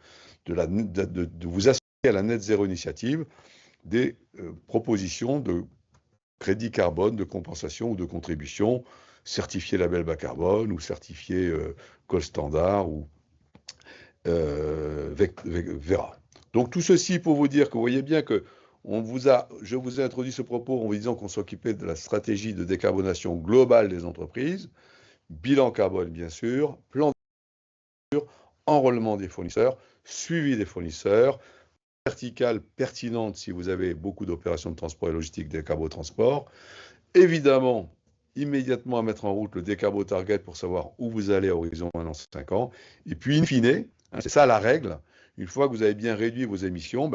vous associer à la Net Zero Initiative, des propositions de crédit carbone, de compensation ou de contribution, certifié label bas carbone ou certifié Gold Standard ou Vera. Donc tout ceci pour vous dire que vous voyez bien que je vous ai introduit ce propos en vous disant qu'on s'occupait de la stratégie de décarbonation globale des entreprises, bilan carbone bien sûr, plan de enrôlement des fournisseurs, suivi des fournisseurs, verticale pertinente si vous avez beaucoup d'opérations de transport et logistique décarbo-transport. Évidemment, immédiatement à mettre en route le décarbo target pour savoir où vous allez à horizon 1 an, 5 ans. Et puis, in fine, c'est ça la règle, une fois que vous avez bien réduit vos émissions,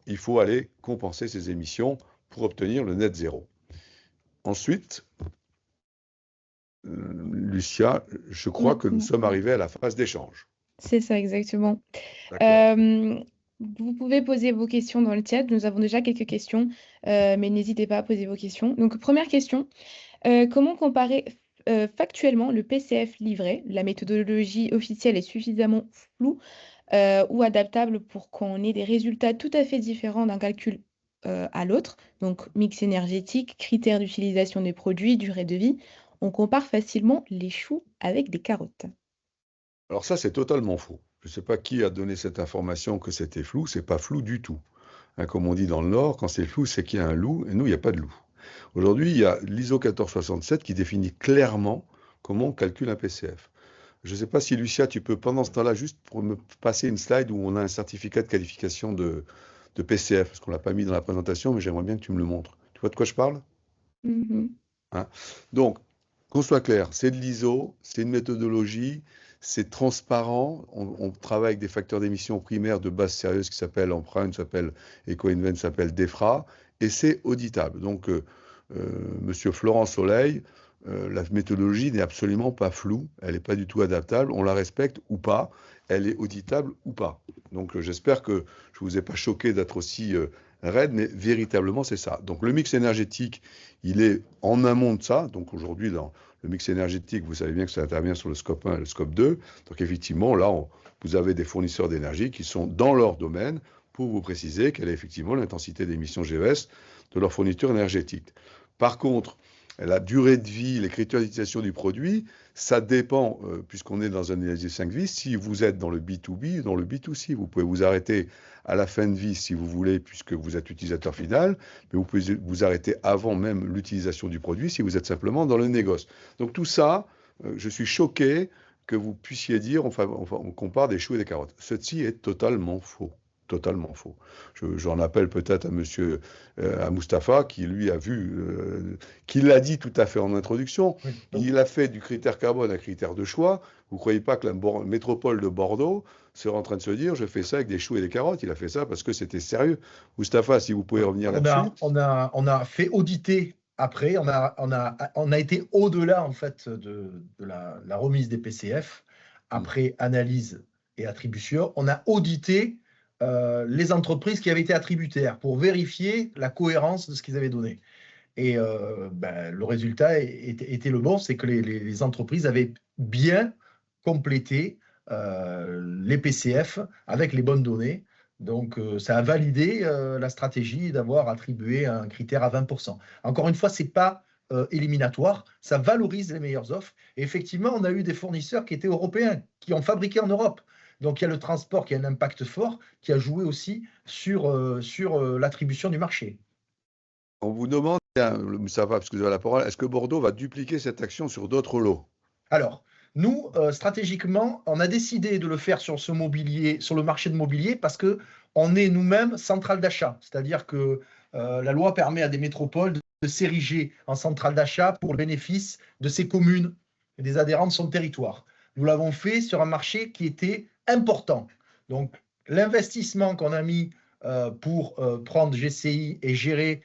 il faut aller compenser ces émissions pour obtenir le net zéro. Ensuite, Lucia, je crois que nous sommes arrivés à la phase d'échange. C'est ça, exactement. Vous pouvez poser vos questions dans le chat. Nous avons déjà quelques questions, mais n'hésitez pas à poser vos questions. Donc, première question, comment comparer factuellement le PCF livré? La méthodologie officielle est suffisamment floue ou adaptable pour qu'on ait des résultats tout à fait différents d'un calcul à l'autre. Donc, mix énergétique, critères d'utilisation des produits, durée de vie. On compare facilement les choux avec des carottes. Alors ça, c'est totalement faux. Je ne sais pas qui a donné cette information que c'était flou. C'est pas flou du tout. Comme on dit dans le Nord, quand c'est flou, c'est qu'il y a un loup, et nous, il n'y a pas de loup. Aujourd'hui, il y a l'ISO 1467 qui définit clairement comment on calcule un PCF. Je ne sais pas si, Lucia, tu peux, pendant ce temps-là, juste pour me passer une slide où on a un certificat de qualification de PCF, parce qu'on ne l'a pas mis dans la présentation, mais j'aimerais bien que tu me le montres. Tu vois de quoi je parle? Donc, qu'on soit clair, c'est de l'ISO, c'est une méthodologie, c'est transparent, on travaille avec des facteurs d'émission primaires de base sérieuse qui s'appellent Empreinte, s'appelle EcoInvent, s'appelle DEFRA, et c'est auditable. Donc, Monsieur Florent Soleil, la méthodologie n'est absolument pas floue, elle n'est pas du tout adaptable, on la respecte ou pas, elle est auditable ou pas. Donc, j'espère que je ne vous ai pas choqué d'être aussi raide, mais véritablement, c'est ça. Donc, le mix énergétique, il est en amont de ça. Donc, aujourd'hui, dans le mix énergétique, vous savez bien que ça intervient sur le scope 1 et le scope 2. Donc effectivement, là, vous avez des fournisseurs d'énergie qui sont dans leur domaine pour vous préciser quelle est effectivement l'intensité d'émissions GES de leur fourniture énergétique. Par contre, la durée de vie, les critères d'utilisation du produit, ça dépend, puisqu'on est dans un énergie 5 vie, si vous êtes dans le B2B ou dans le B2C. Vous pouvez vous arrêter à la fin de vie si vous voulez, puisque vous êtes utilisateur final, mais vous pouvez vous arrêter avant même l'utilisation du produit si vous êtes simplement dans le négoce. Donc tout ça, je suis choqué que vous puissiez dire, enfin, on compare des choux et des carottes. Ceci est totalement faux. Totalement faux. J'en appelle peut-être à Mustapha, qui lui a vu, qui l'a dit tout à fait en introduction. Oui. Il a fait du critère carbone un critère de choix. Vous ne croyez pas que la métropole de Bordeaux serait en train de se dire je fais ça avec des choux et des carottes. Il a fait ça parce que c'était sérieux. Mustapha, si vous pouvez revenir là-dessus. On a fait auditer après, on a été au-delà en fait de la remise des PCF, après analyse et attribution. On a audité les entreprises qui avaient été attributaires pour vérifier la cohérence de ce qu'ils avaient donné. Et le résultat était le bon, c'est que les entreprises avaient bien complété les PCF avec les bonnes données. Donc, ça a validé la stratégie d'avoir attribué un critère à 20%. Encore une fois, ce n'est pas éliminatoire, ça valorise les meilleures offres. Et effectivement, on a eu des fournisseurs qui étaient européens, qui ont fabriqué en Europe. Donc, il y a le transport qui a un impact fort, qui a joué aussi sur l'attribution du marché. On vous demande, ça va, parce que vous avez la parole, est-ce que Bordeaux va dupliquer cette action sur d'autres lots? Alors, nous, stratégiquement, on a décidé de le faire sur le marché de mobilier parce qu'on est nous-mêmes centrale d'achat. C'est-à-dire que la loi permet à des métropoles de s'ériger en centrale d'achat pour le bénéfice de ses communes et des adhérents de son territoire. Nous l'avons fait sur un marché qui était important. Donc, l'investissement qu'on a mis pour prendre GCI et gérer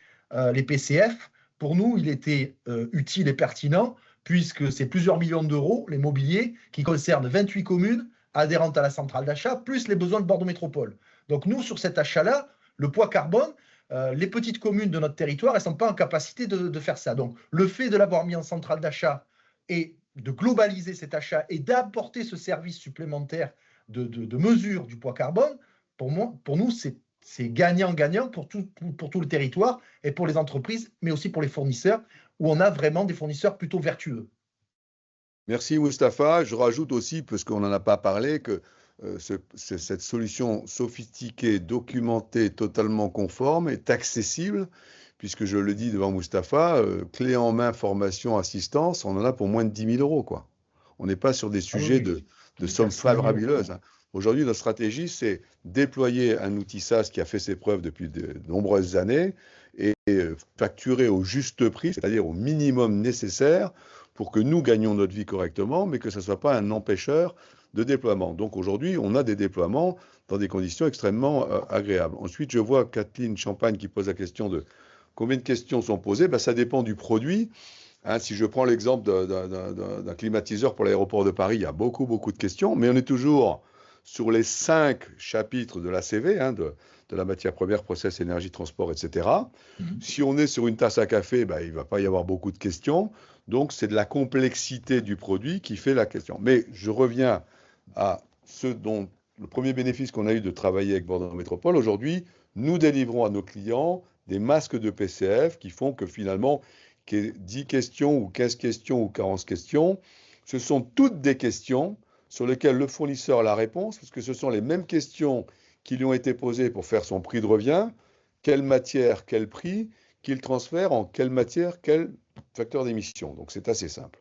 les PCF, pour nous, il était utile et pertinent puisque c'est plusieurs millions d'euros, les mobiliers, qui concernent 28 communes adhérentes à la centrale d'achat, plus les besoins de Bordeaux Métropole. Donc nous, sur cet achat-là, le poids carbone, les petites communes de notre territoire, elles ne sont pas en capacité de faire ça. Donc le fait de l'avoir mis en centrale d'achat et de globaliser cet achat et d'apporter ce service supplémentaire de mesure du poids carbone, pour nous, c'est gagnant-gagnant pour tout le territoire et pour les entreprises, mais aussi pour les fournisseurs, où on a vraiment des fournisseurs plutôt vertueux. Merci Mustapha. Je rajoute aussi, parce qu'on n'en a pas parlé, que cette solution sophistiquée, documentée, totalement conforme est accessible, puisque je le dis devant Mustapha, clé en main, formation, assistance, on en a pour moins de 10 000 euros, quoi. On n'est pas sur des sujets de sommes fabuleuses. Hein. Aujourd'hui, notre stratégie, c'est déployer un outil SaaS qui a fait ses preuves depuis de nombreuses années et facturer au juste prix, c'est-à-dire au minimum nécessaire pour que nous gagnions notre vie correctement, mais que ce ne soit pas un empêcheur de déploiement. Donc aujourd'hui, on a des déploiements dans des conditions extrêmement agréables. Ensuite, je vois Kathleen Champagne qui pose la question de combien de questions sont posées. Ça dépend du produit. Hein, si je prends l'exemple d'un climatiseur pour l'aéroport de Paris, il y a beaucoup de questions, mais on est toujours sur les 5 chapitres de l'ACV, hein, de la matière première, process, énergie, transport, etc. Si on est sur une tasse à café, il ne va pas y avoir beaucoup de questions. Donc, c'est de la complexité du produit qui fait la question. Mais je reviens à ce dont le premier bénéfice qu'on a eu de travailler avec Bordeaux Métropole. Aujourd'hui, nous délivrons à nos clients des masques de PCF qui font que finalement, 10 questions ou 15 questions ou 40 questions, ce sont toutes des questions sur lesquelles le fournisseur a la réponse, parce que ce sont les mêmes questions qui lui ont été posées pour faire son prix de revient, quelle matière, quel prix, qu'il transfère en quelle matière, quel facteur d'émission. Donc c'est assez simple.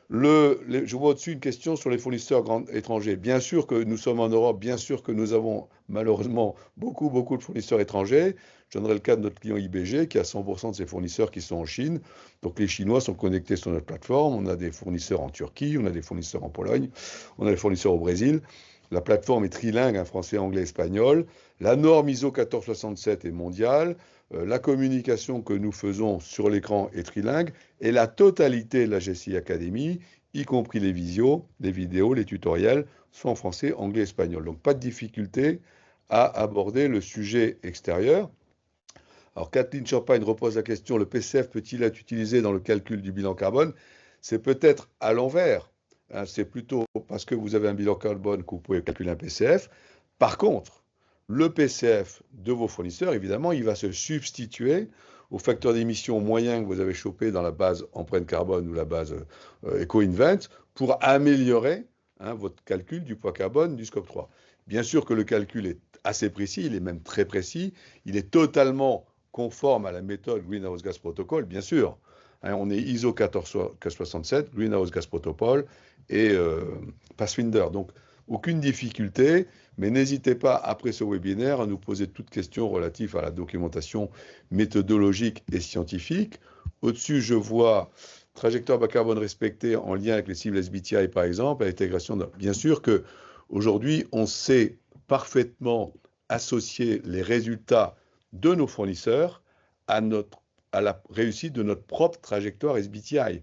Je vois au-dessus une question sur les fournisseurs étrangers. Bien sûr que nous sommes en Europe, bien sûr que nous avons malheureusement beaucoup de fournisseurs étrangers. Je donnerai le cas de notre client IBG qui a 100% de ses fournisseurs qui sont en Chine. Donc les Chinois sont connectés sur notre plateforme. On a des fournisseurs en Turquie, on a des fournisseurs en Pologne, on a des fournisseurs au Brésil. La plateforme est trilingue, français, anglais, espagnol. La norme ISO 1467 est mondiale. La communication que nous faisons sur l'écran est trilingue. Et la totalité de la GCI Academy, y compris les vidéos, les tutoriels, sont en français, anglais, espagnol. Donc pas de difficulté à aborder le sujet extérieur. Alors Kathleen Champagne repose la question, le PCF peut-il être utilisé dans le calcul du bilan carbone? c'est peut-être à l'envers. Hein, c'est plutôt parce que vous avez un bilan carbone que vous pouvez calculer un PCF. Par contre, le PCF de vos fournisseurs, évidemment, il va se substituer au facteur d'émission moyen que vous avez chopé dans la base empreinte carbone ou la base EcoInvent pour améliorer votre calcul du poids carbone du scope 3. Bien sûr que le calcul est assez précis, il est même très précis, il est totalement conforme à la méthode Greenhouse Gas Protocol, bien sûr. Hein, on est ISO 14067, Greenhouse Gas Protocol et Pathfinder. Donc, aucune difficulté, mais n'hésitez pas, après ce webinaire, à nous poser toutes questions relatives à la documentation méthodologique et scientifique. Au-dessus, je vois trajectoire bas carbone respectée en lien avec les cibles SBTI, par exemple, à l'intégration. Bien sûr qu'aujourd'hui, on sait parfaitement associer les résultats de nos fournisseurs à la réussite de notre propre trajectoire SBTI.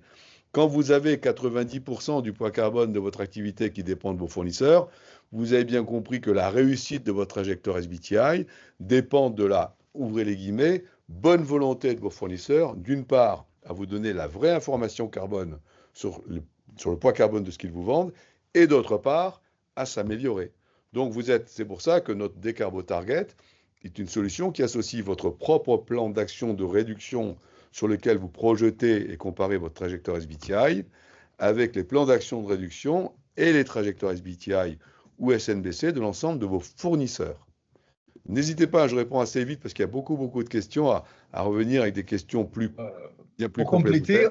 Quand vous avez 90% du poids carbone de votre activité qui dépend de vos fournisseurs, vous avez bien compris que la réussite de votre trajectoire SBTI dépend de la, ouvrez les guillemets, bonne volonté de vos fournisseurs, d'une part, à vous donner la vraie information carbone sur le poids carbone de ce qu'ils vous vendent, et d'autre part, à s'améliorer. Donc c'est pour ça que notre Décarbo Target est une solution qui associe votre propre plan d'action de réduction sur lequel vous projetez et comparez votre trajectoire SBTI avec les plans d'action de réduction et les trajectoires SBTI ou SNBC de l'ensemble de vos fournisseurs. N'hésitez pas, je réponds assez vite parce qu'il y a beaucoup de questions à revenir avec des questions bien plus complètes.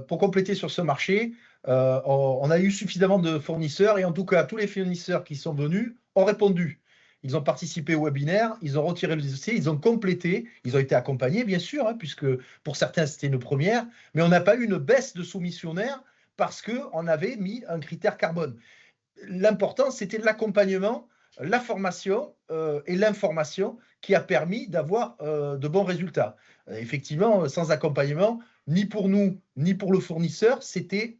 Pour compléter sur ce marché, on a eu suffisamment de fournisseurs et en tout cas, tous les fournisseurs qui sont venus ont répondu. Ils ont participé au webinaire, ils ont retiré le dossier, ils ont complété, ils ont été accompagnés, bien sûr, hein, puisque pour certains, c'était une première, mais on n'a pas eu une baisse de soumissionnaires parce qu'on avait mis un critère carbone. L'important, c'était l'accompagnement, la formation et l'information qui a permis d'avoir de bons résultats. Effectivement, sans accompagnement, ni pour nous, ni pour le fournisseur, c'était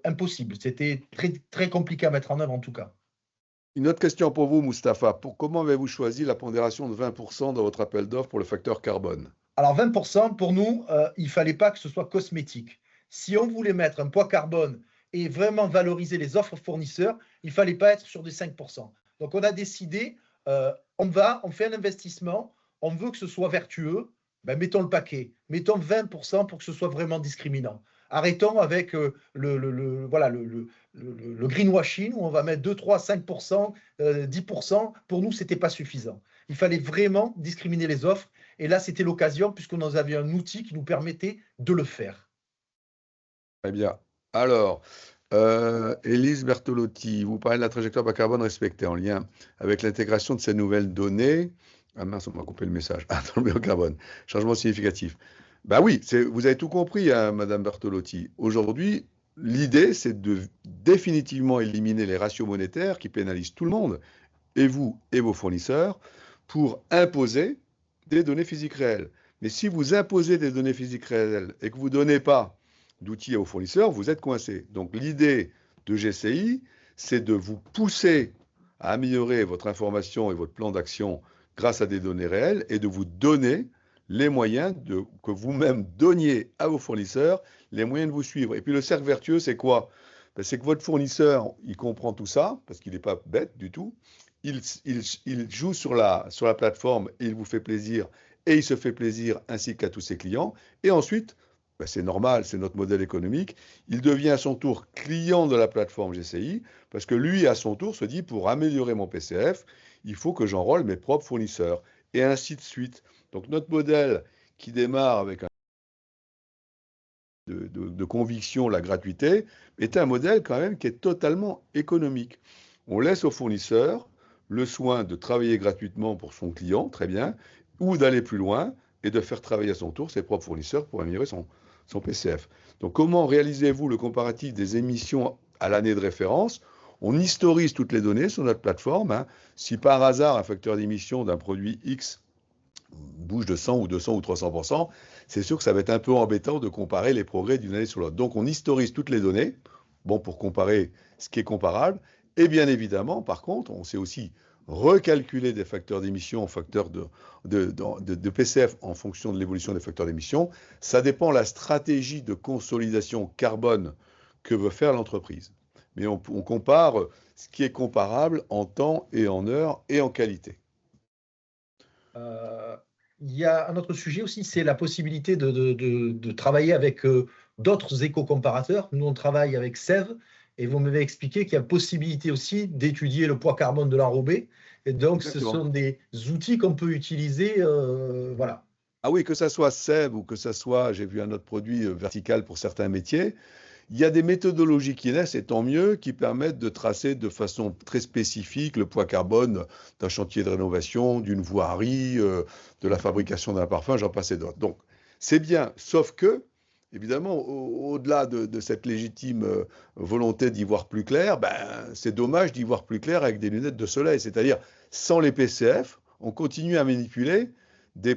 impossible. C'était très compliqué à mettre en œuvre, en tout cas. Une autre question pour vous, Mustapha. Comment avez-vous choisi la pondération de 20% dans votre appel d'offres pour le facteur carbone? Alors 20%, pour nous, il ne fallait pas que ce soit cosmétique. Si on voulait mettre un poids carbone et vraiment valoriser les offres fournisseurs, il ne fallait pas être sur des 5%. Donc on a décidé, on fait un investissement, on veut que ce soit vertueux, ben mettons le paquet, mettons 20% pour que ce soit vraiment discriminant. Arrêtons avec le greenwashing où on va mettre 2, 3, 5%, 10%. Pour nous, ce n'était pas suffisant. Il fallait vraiment discriminer les offres. Et là, c'était l'occasion puisque nous avions un outil qui nous permettait de le faire. Très bien. Alors, Élise Bertolotti, vous parlez de la trajectoire bas carbone respectée en lien avec l'intégration de ces nouvelles données. Ah mince, on m'a coupé le message. Ah, dans le biocarbone. Changement significatif. Ben oui, vous avez tout compris, hein, Madame Bertolotti. Aujourd'hui, l'idée, c'est de définitivement éliminer les ratios monétaires qui pénalisent tout le monde, et vous et vos fournisseurs, pour imposer des données physiques réelles. Mais si vous imposez des données physiques réelles et que vous ne donnez pas d'outils aux fournisseurs, vous êtes coincé. Donc l'idée de GCI, c'est de vous pousser à améliorer votre information et votre plan d'action grâce à des données réelles et de vous donner les moyens que vous-même donniez à vos fournisseurs, les moyens de vous suivre. Et puis le cercle vertueux, c'est quoi? Ben, c'est que votre fournisseur, il comprend tout ça, parce qu'il n'est pas bête du tout. Il joue sur la plateforme et il vous fait plaisir, et il se fait plaisir ainsi qu'à tous ses clients. Et ensuite, ben c'est normal, c'est notre modèle économique, il devient à son tour client de la plateforme GCI, parce que lui, à son tour, se dit, pour améliorer mon PCF, il faut que j'enrôle mes propres fournisseurs, et ainsi de suite. Donc notre modèle qui démarre avec de conviction, la gratuité, est un modèle quand même qui est totalement économique. On laisse au fournisseur le soin de travailler gratuitement pour son client, très bien, ou d'aller plus loin et de faire travailler à son tour ses propres fournisseurs pour améliorer son PCF. Donc comment réalisez-vous le comparatif des émissions à l'année de référence? On historise toutes les données sur notre plateforme. Hein. Si par hasard un facteur d'émission d'un produit X bouge de 100 ou 200 ou 300%, c'est sûr que ça va être un peu embêtant de comparer les progrès d'une année sur l'autre. Donc on historise toutes les données, bon, pour comparer ce qui est comparable. Et bien évidemment, par contre, on sait aussi recalculer des facteurs d'émission en facteurs de PCF en fonction de l'évolution des facteurs d'émission. Ça dépend de la stratégie de consolidation carbone que veut faire l'entreprise. Mais on compare ce qui est comparable en temps et en heure et en qualité. Il y a un autre sujet aussi, c'est la possibilité de travailler avec d'autres éco-comparateurs. Nous, on travaille avec SEV et vous m'avez expliqué qu'il y a possibilité aussi d'étudier le poids carbone de l'enrobé. Et donc, Exactement. ce sont des outils qu'on peut utiliser. Voilà. Ah oui, que ça soit SEV ou que ça soit, j'ai vu un autre produit vertical pour certains métiers, il y a des méthodologies qui naissent, et tant mieux, qui permettent de tracer de façon très spécifique le poids carbone d'un chantier de rénovation, d'une voirie, de la fabrication d'un parfum, j'en passe et d'autres. Donc, c'est bien, sauf que, évidemment, au-delà de cette légitime volonté d'y voir plus clair, ben, c'est dommage d'y voir plus clair avec des lunettes de soleil. C'est-à-dire, sans les PCF, on continue à manipuler des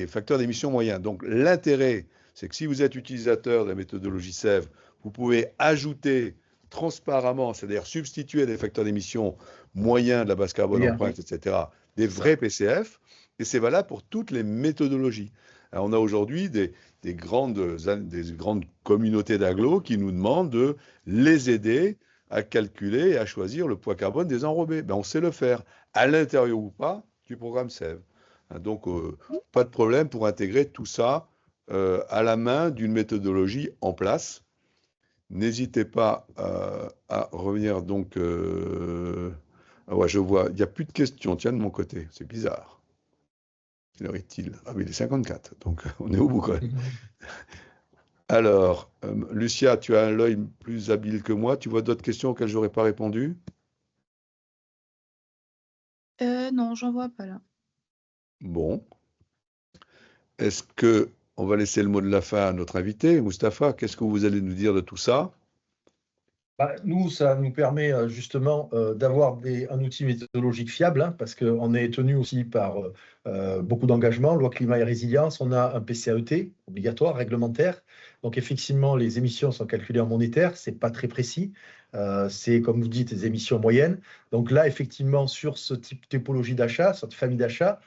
facteurs d'émission moyens. Donc, l'intérêt, c'est que si vous êtes utilisateur de la méthodologie SEV, vous pouvez ajouter transparentement, c'est-à-dire substituer des facteurs d'émission moyens de la base carbone empreinte, etc., des vrais PCF, et c'est valable pour toutes les méthodologies. Alors, on a aujourd'hui des grandes communautés d'agglos qui nous demandent de les aider à calculer et à choisir le poids carbone des enrobés. Ben, on sait le faire, à l'intérieur ou pas du programme SEV. Donc, pas de problème pour intégrer tout ça à la main d'une méthodologie en place. N'hésitez pas à revenir donc. Ah ouais, je vois, il n'y a plus de questions, tiens, de mon côté. C'est bizarre. Quelle heure est-il? Ah oui, il est 54, donc on est au bout quand même. Alors, Lucia, tu as un œil plus habile que moi. Tu vois d'autres questions auxquelles je n'aurais pas répondu? Non, j'en vois pas là. Bon. Est-ce que on va laisser le mot de la fin à notre invité, Mustapha? Qu'est-ce que vous allez nous dire de tout ça? Nous, ça nous permet justement d'avoir un outil méthodologique fiable, hein, parce qu'on est tenu aussi par beaucoup d'engagements, loi climat et résilience. On a un PCAET obligatoire, réglementaire. Donc, effectivement, les émissions sont calculées en monétaire. Ce n'est pas très précis. C'est, comme vous dites, des émissions moyennes. Donc là, effectivement, sur ce type de typologie d'achat, cette famille d'achat,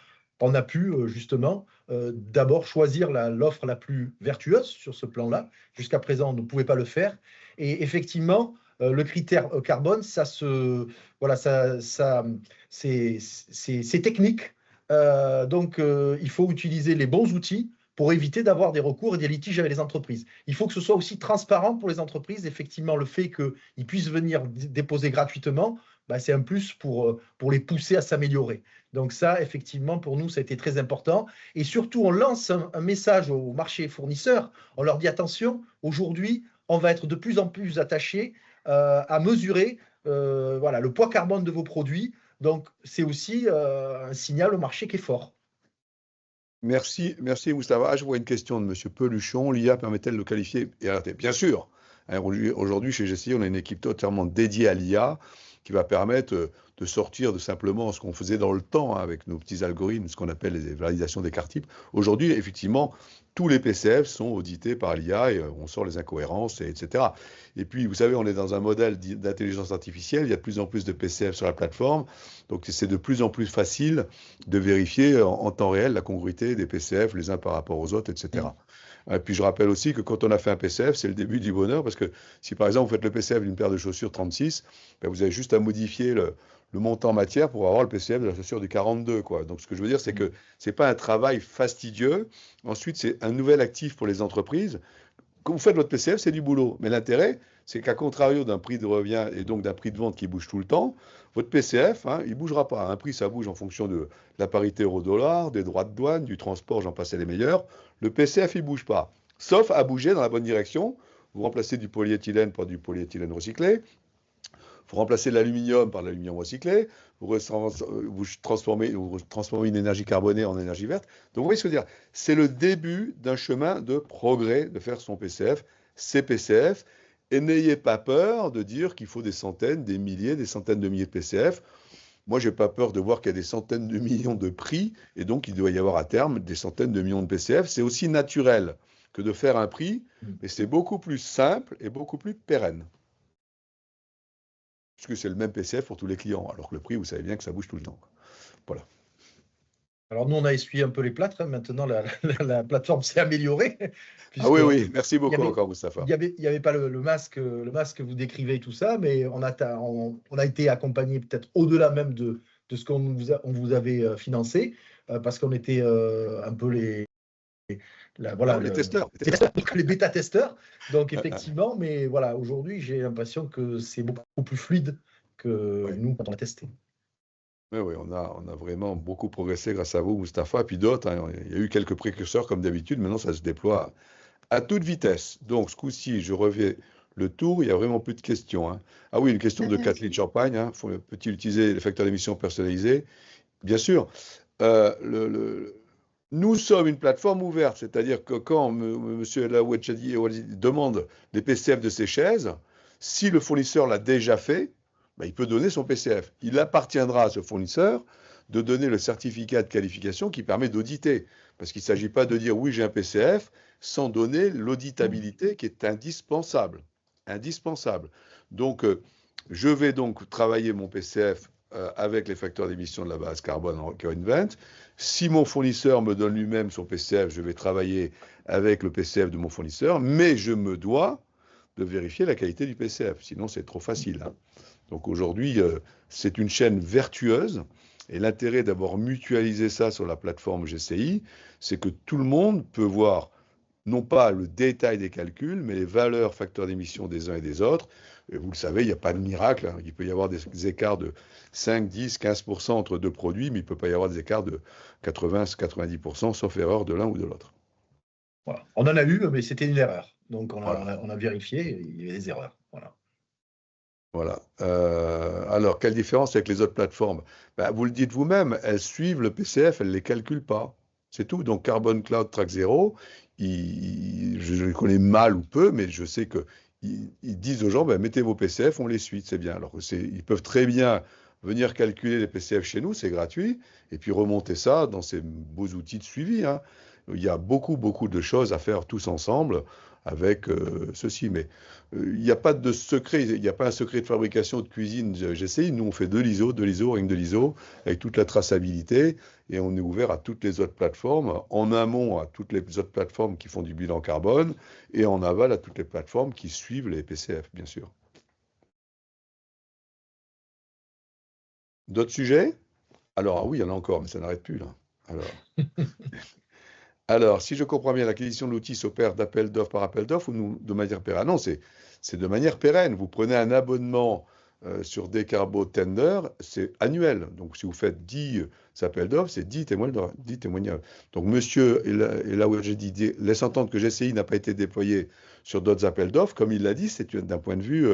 on a pu justement d'abord choisir l'offre la plus vertueuse sur ce plan-là. Jusqu'à présent, on ne pouvait pas le faire. Et effectivement, le critère carbone, c'est technique. Donc, il faut utiliser les bons outils pour éviter d'avoir des recours et des litiges avec les entreprises. Il faut que ce soit aussi transparent pour les entreprises. Effectivement, le fait qu'ils puissent venir déposer gratuitement, c'est un plus pour les pousser à s'améliorer. Donc ça, effectivement, pour nous, ça a été très important. Et surtout, on lance un message au marché fournisseurs. On leur dit, attention, aujourd'hui, on va être de plus en plus attaché à mesurer le poids carbone de vos produits. Donc, c'est aussi un signal au marché qui est fort. Merci, Moustapha. Ah, je vois une question de M. Peluchon. L'IA permet-elle de qualifier et arrêter? Bien sûr. Aujourd'hui, chez GCI, on a une équipe totalement dédiée à l'IA qui va permettre de sortir de simplement ce qu'on faisait dans le temps avec nos petits algorithmes, ce qu'on appelle les validations d'écart type. Aujourd'hui, effectivement, tous les PCF sont audités par l'IA et on sort les incohérences, etc. Et puis, vous savez, on est dans un modèle d'intelligence artificielle. Il y a de plus en plus de PCF sur la plateforme. Donc, c'est de plus en plus facile de vérifier en temps réel la congruité des PCF les uns par rapport aux autres, etc. Et puis, je rappelle aussi que quand on a fait un PCF, c'est le début du bonheur parce que si, par exemple, vous faites le PCF d'une paire de chaussures 36, vous avez juste à modifier le montant matière pour avoir le PCF de la chaussure du 42, quoi. Donc, ce que je veux dire, c'est que ce n'est pas un travail fastidieux. Ensuite, c'est un nouvel actif pour les entreprises. Quand vous faites votre PCF, c'est du boulot. Mais l'intérêt, c'est qu'à contrario d'un prix de revient et donc d'un prix de vente qui bouge tout le temps, votre PCF, il ne bougera pas. Un prix, ça bouge en fonction de la parité euro-dollar, des droits de douane, du transport, j'en passais les meilleurs. Le PCF, il ne bouge pas. Sauf à bouger dans la bonne direction. Vous remplacez du polyéthylène par du polyéthylène recyclé. Vous remplacez l'aluminium par l'aluminium recyclé, vous transformez une énergie carbonée en énergie verte. Donc, vous voyez ce que je veux dire? C'est le début d'un chemin de progrès de faire son PCF, ses PCF, et n'ayez pas peur de dire qu'il faut des centaines, des milliers, des centaines de milliers de PCF. Moi, je n'ai pas peur de voir qu'il y a des centaines de millions de prix, et donc il doit y avoir à terme des centaines de millions de PCF. C'est aussi naturel que de faire un prix, mais c'est beaucoup plus simple et beaucoup plus pérenne. puisque c'est le même PCF pour tous les clients, alors que le prix, vous savez bien que ça bouge tout le temps. Voilà. Alors nous, on a essuyé un peu les plâtres. Maintenant, la plateforme s'est améliorée. Ah oui, oui, merci beaucoup encore, Moustapha. Il n'y avait pas le masque que vous décrivez, tout ça, mais on a été accompagné peut-être au-delà même de ce qu'on vous avait financé, parce qu'on était un peu les testeurs. Les bêta-testeurs. Donc effectivement, mais voilà, aujourd'hui, j'ai l'impression que c'est beaucoup plus fluide que nous quand on a testé. Oui, on a vraiment beaucoup progressé grâce à vous, Moustapha, et puis d'autres. Hein. Il y a eu quelques précurseurs comme d'habitude. Maintenant, ça se déploie à toute vitesse. Donc, ce coup-ci, je reviens le tour. Il n'y a vraiment plus de questions. Hein. Ah oui, une question de Kathleen Champagne. Hein. Peut-il utiliser les facteurs d'émission personnalisés? Bien sûr. Nous sommes une plateforme ouverte, c'est-à-dire que quand M. Elawedjadi demande des PCF de ses chaises, si le fournisseur l'a déjà fait, ben, il peut donner son PCF. Il appartiendra à ce fournisseur de donner le certificat de qualification qui permet d'auditer. Parce qu'il ne s'agit pas de dire oui, j'ai un PCF, sans donner l'auditabilité qui est indispensable. Indispensable. Donc, je vais donc travailler mon PCF avec les facteurs d'émission de la base carbone en CoinVent. Si mon fournisseur me donne lui-même son PCF, je vais travailler avec le PCF de mon fournisseur, mais je me dois de vérifier la qualité du PCF, sinon c'est trop facile. Hein. Donc aujourd'hui, c'est une chaîne vertueuse, et l'intérêt d'avoir mutualisé ça sur la plateforme GCI, c'est que tout le monde peut voir non pas le détail des calculs, mais les valeurs facteurs d'émission des uns et des autres. Et vous le savez, il n'y a pas de miracle. Hein. Il peut y avoir des écarts de 5, 10, 15% entre deux produits, mais il ne peut pas y avoir des écarts de 80, 90%, sauf erreur de l'un ou de l'autre. Voilà. On en a eu, mais c'était une erreur. Donc, on a vérifié, il y avait des erreurs. Voilà. Alors, quelle différence avec les autres plateformes? Ben, vous le dites vous-même, elles suivent le PCF, elles ne les calculent pas. C'est tout. Donc, Carbon Cloud Track Zero, je les connais mal ou peu, mais je sais qu'ils disent aux gens, ben, mettez vos PCF, on les suit, c'est bien. Alors, ils peuvent très bien venir calculer les PCF chez nous, c'est gratuit, et puis remonter ça dans ces beaux outils de suivi. Hein. Il y a beaucoup, beaucoup de choses à faire tous ensemble avec ceci. Mais il n'y a pas de secret, il n'y a pas un secret de fabrication de cuisine GCI. Nous, on fait de l'ISO, rien que de l'ISO, avec toute la traçabilité, et on est ouvert à toutes les autres plateformes, en amont à toutes les autres plateformes qui font du bilan carbone, et en aval à toutes les plateformes qui suivent les PCF, bien sûr. D'autres sujets? Alors, oui, il y en a encore, mais ça n'arrête plus, là. Alors, si je comprends bien, l'acquisition de l'outil s'opère d'appel d'offres par appel d'offres ou de manière pérenne? Non, c'est de manière pérenne. Vous prenez un abonnement sur Decarbo Tender, c'est annuel. Donc, si vous faites 10 appels d'offres, c'est 10 témoignages. Donc, monsieur, et là où j'ai dit, laisse entendre que GCI n'a pas été déployé sur d'autres appels d'offres, comme il l'a dit, c'est d'un point de vue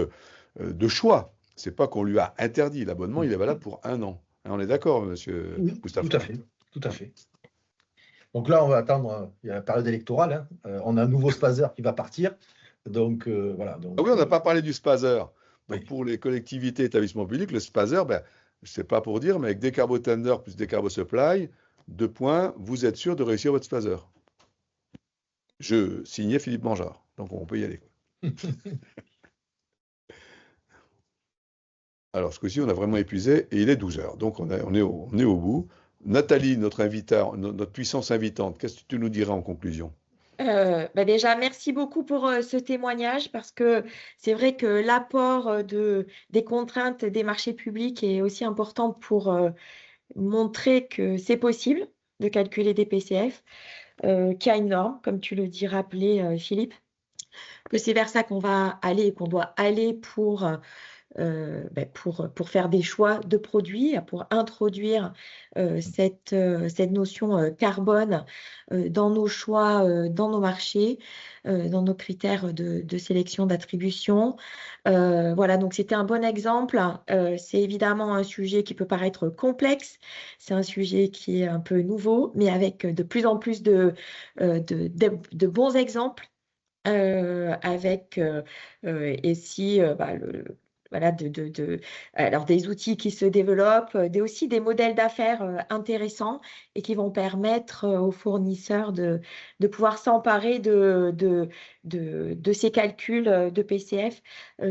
de choix. C'est pas qu'on lui a interdit. L'abonnement, il est valable pour 1 an. Hein, on est d'accord, monsieur Moustapha? Tout à fait, tout à fait. Donc là, on va attendre, il y a la période électorale, hein. On a un nouveau spazer qui va partir. Donc, voilà. Donc, ah oui, on n'a pas parlé du spazer. Donc, oui. Pour les collectivités et établissements publics, le spazer, ben, je ne sais pas pour dire, mais avec Decarbo Tender plus Decarbo Supply, 2 points, vous êtes sûr de réussir votre spazer. Je signais Philippe Mangeard. Donc, on peut y aller. Alors, ce coup-ci, on a vraiment épuisé et il est 12 heures. Donc, on est au bout. Nathalie, notre puissance invitante, qu'est-ce que tu nous diras en conclusion? Déjà, merci beaucoup pour ce témoignage parce que c'est vrai que l'apport des contraintes des marchés publics est aussi important pour montrer que c'est possible de calculer des PCF, qu'il y a une norme, comme tu le dis, rappelé, Philippe, que c'est vers ça qu'on va aller et qu'on doit aller pour faire des choix de produits, pour introduire cette notion carbone dans nos choix, dans nos marchés, dans nos critères de sélection, d'attribution. Voilà, donc c'était un bon exemple. C'est évidemment un sujet qui peut paraître complexe. C'est un sujet qui est un peu nouveau, mais avec de plus en plus de bons exemples. Et si voilà, alors des outils qui se développent, aussi des modèles d'affaires intéressants et qui vont permettre aux fournisseurs de pouvoir s'emparer de ces calculs de PCF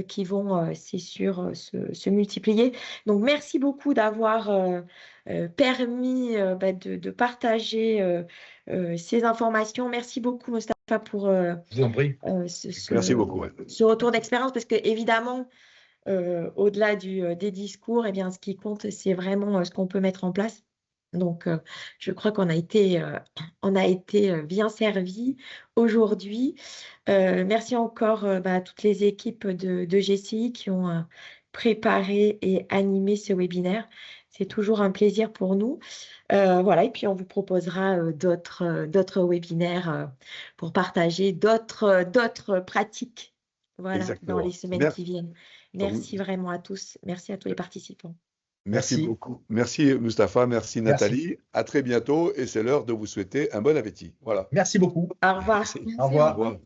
qui vont, c'est sûr, se multiplier. Donc, merci beaucoup d'avoir permis de partager ces informations. Merci beaucoup, Moustapha, pour Je vous en prie. Merci beaucoup. Ouais. ce retour d'expérience, parce que évidemment, au-delà des discours, eh bien, ce qui compte, c'est vraiment ce qu'on peut mettre en place. Donc, je crois qu'on a été bien servi aujourd'hui. Merci encore à toutes les équipes de GCI qui ont préparé et animé ce webinaire. C'est toujours un plaisir pour nous. Voilà, et puis on vous proposera d'autres webinaires pour partager d'autres pratiques, voilà, Exactement. dans les semaines qui viennent. Donc, Merci vraiment à tous. Merci à tous les participants. merci Merci. beaucoup. Merci Mustapha, merci Nathalie. À très bientôt et c'est l'heure de vous souhaiter un bon appétit. Voilà. Merci beaucoup. Au revoir. Merci. Merci, Au revoir. Au revoir.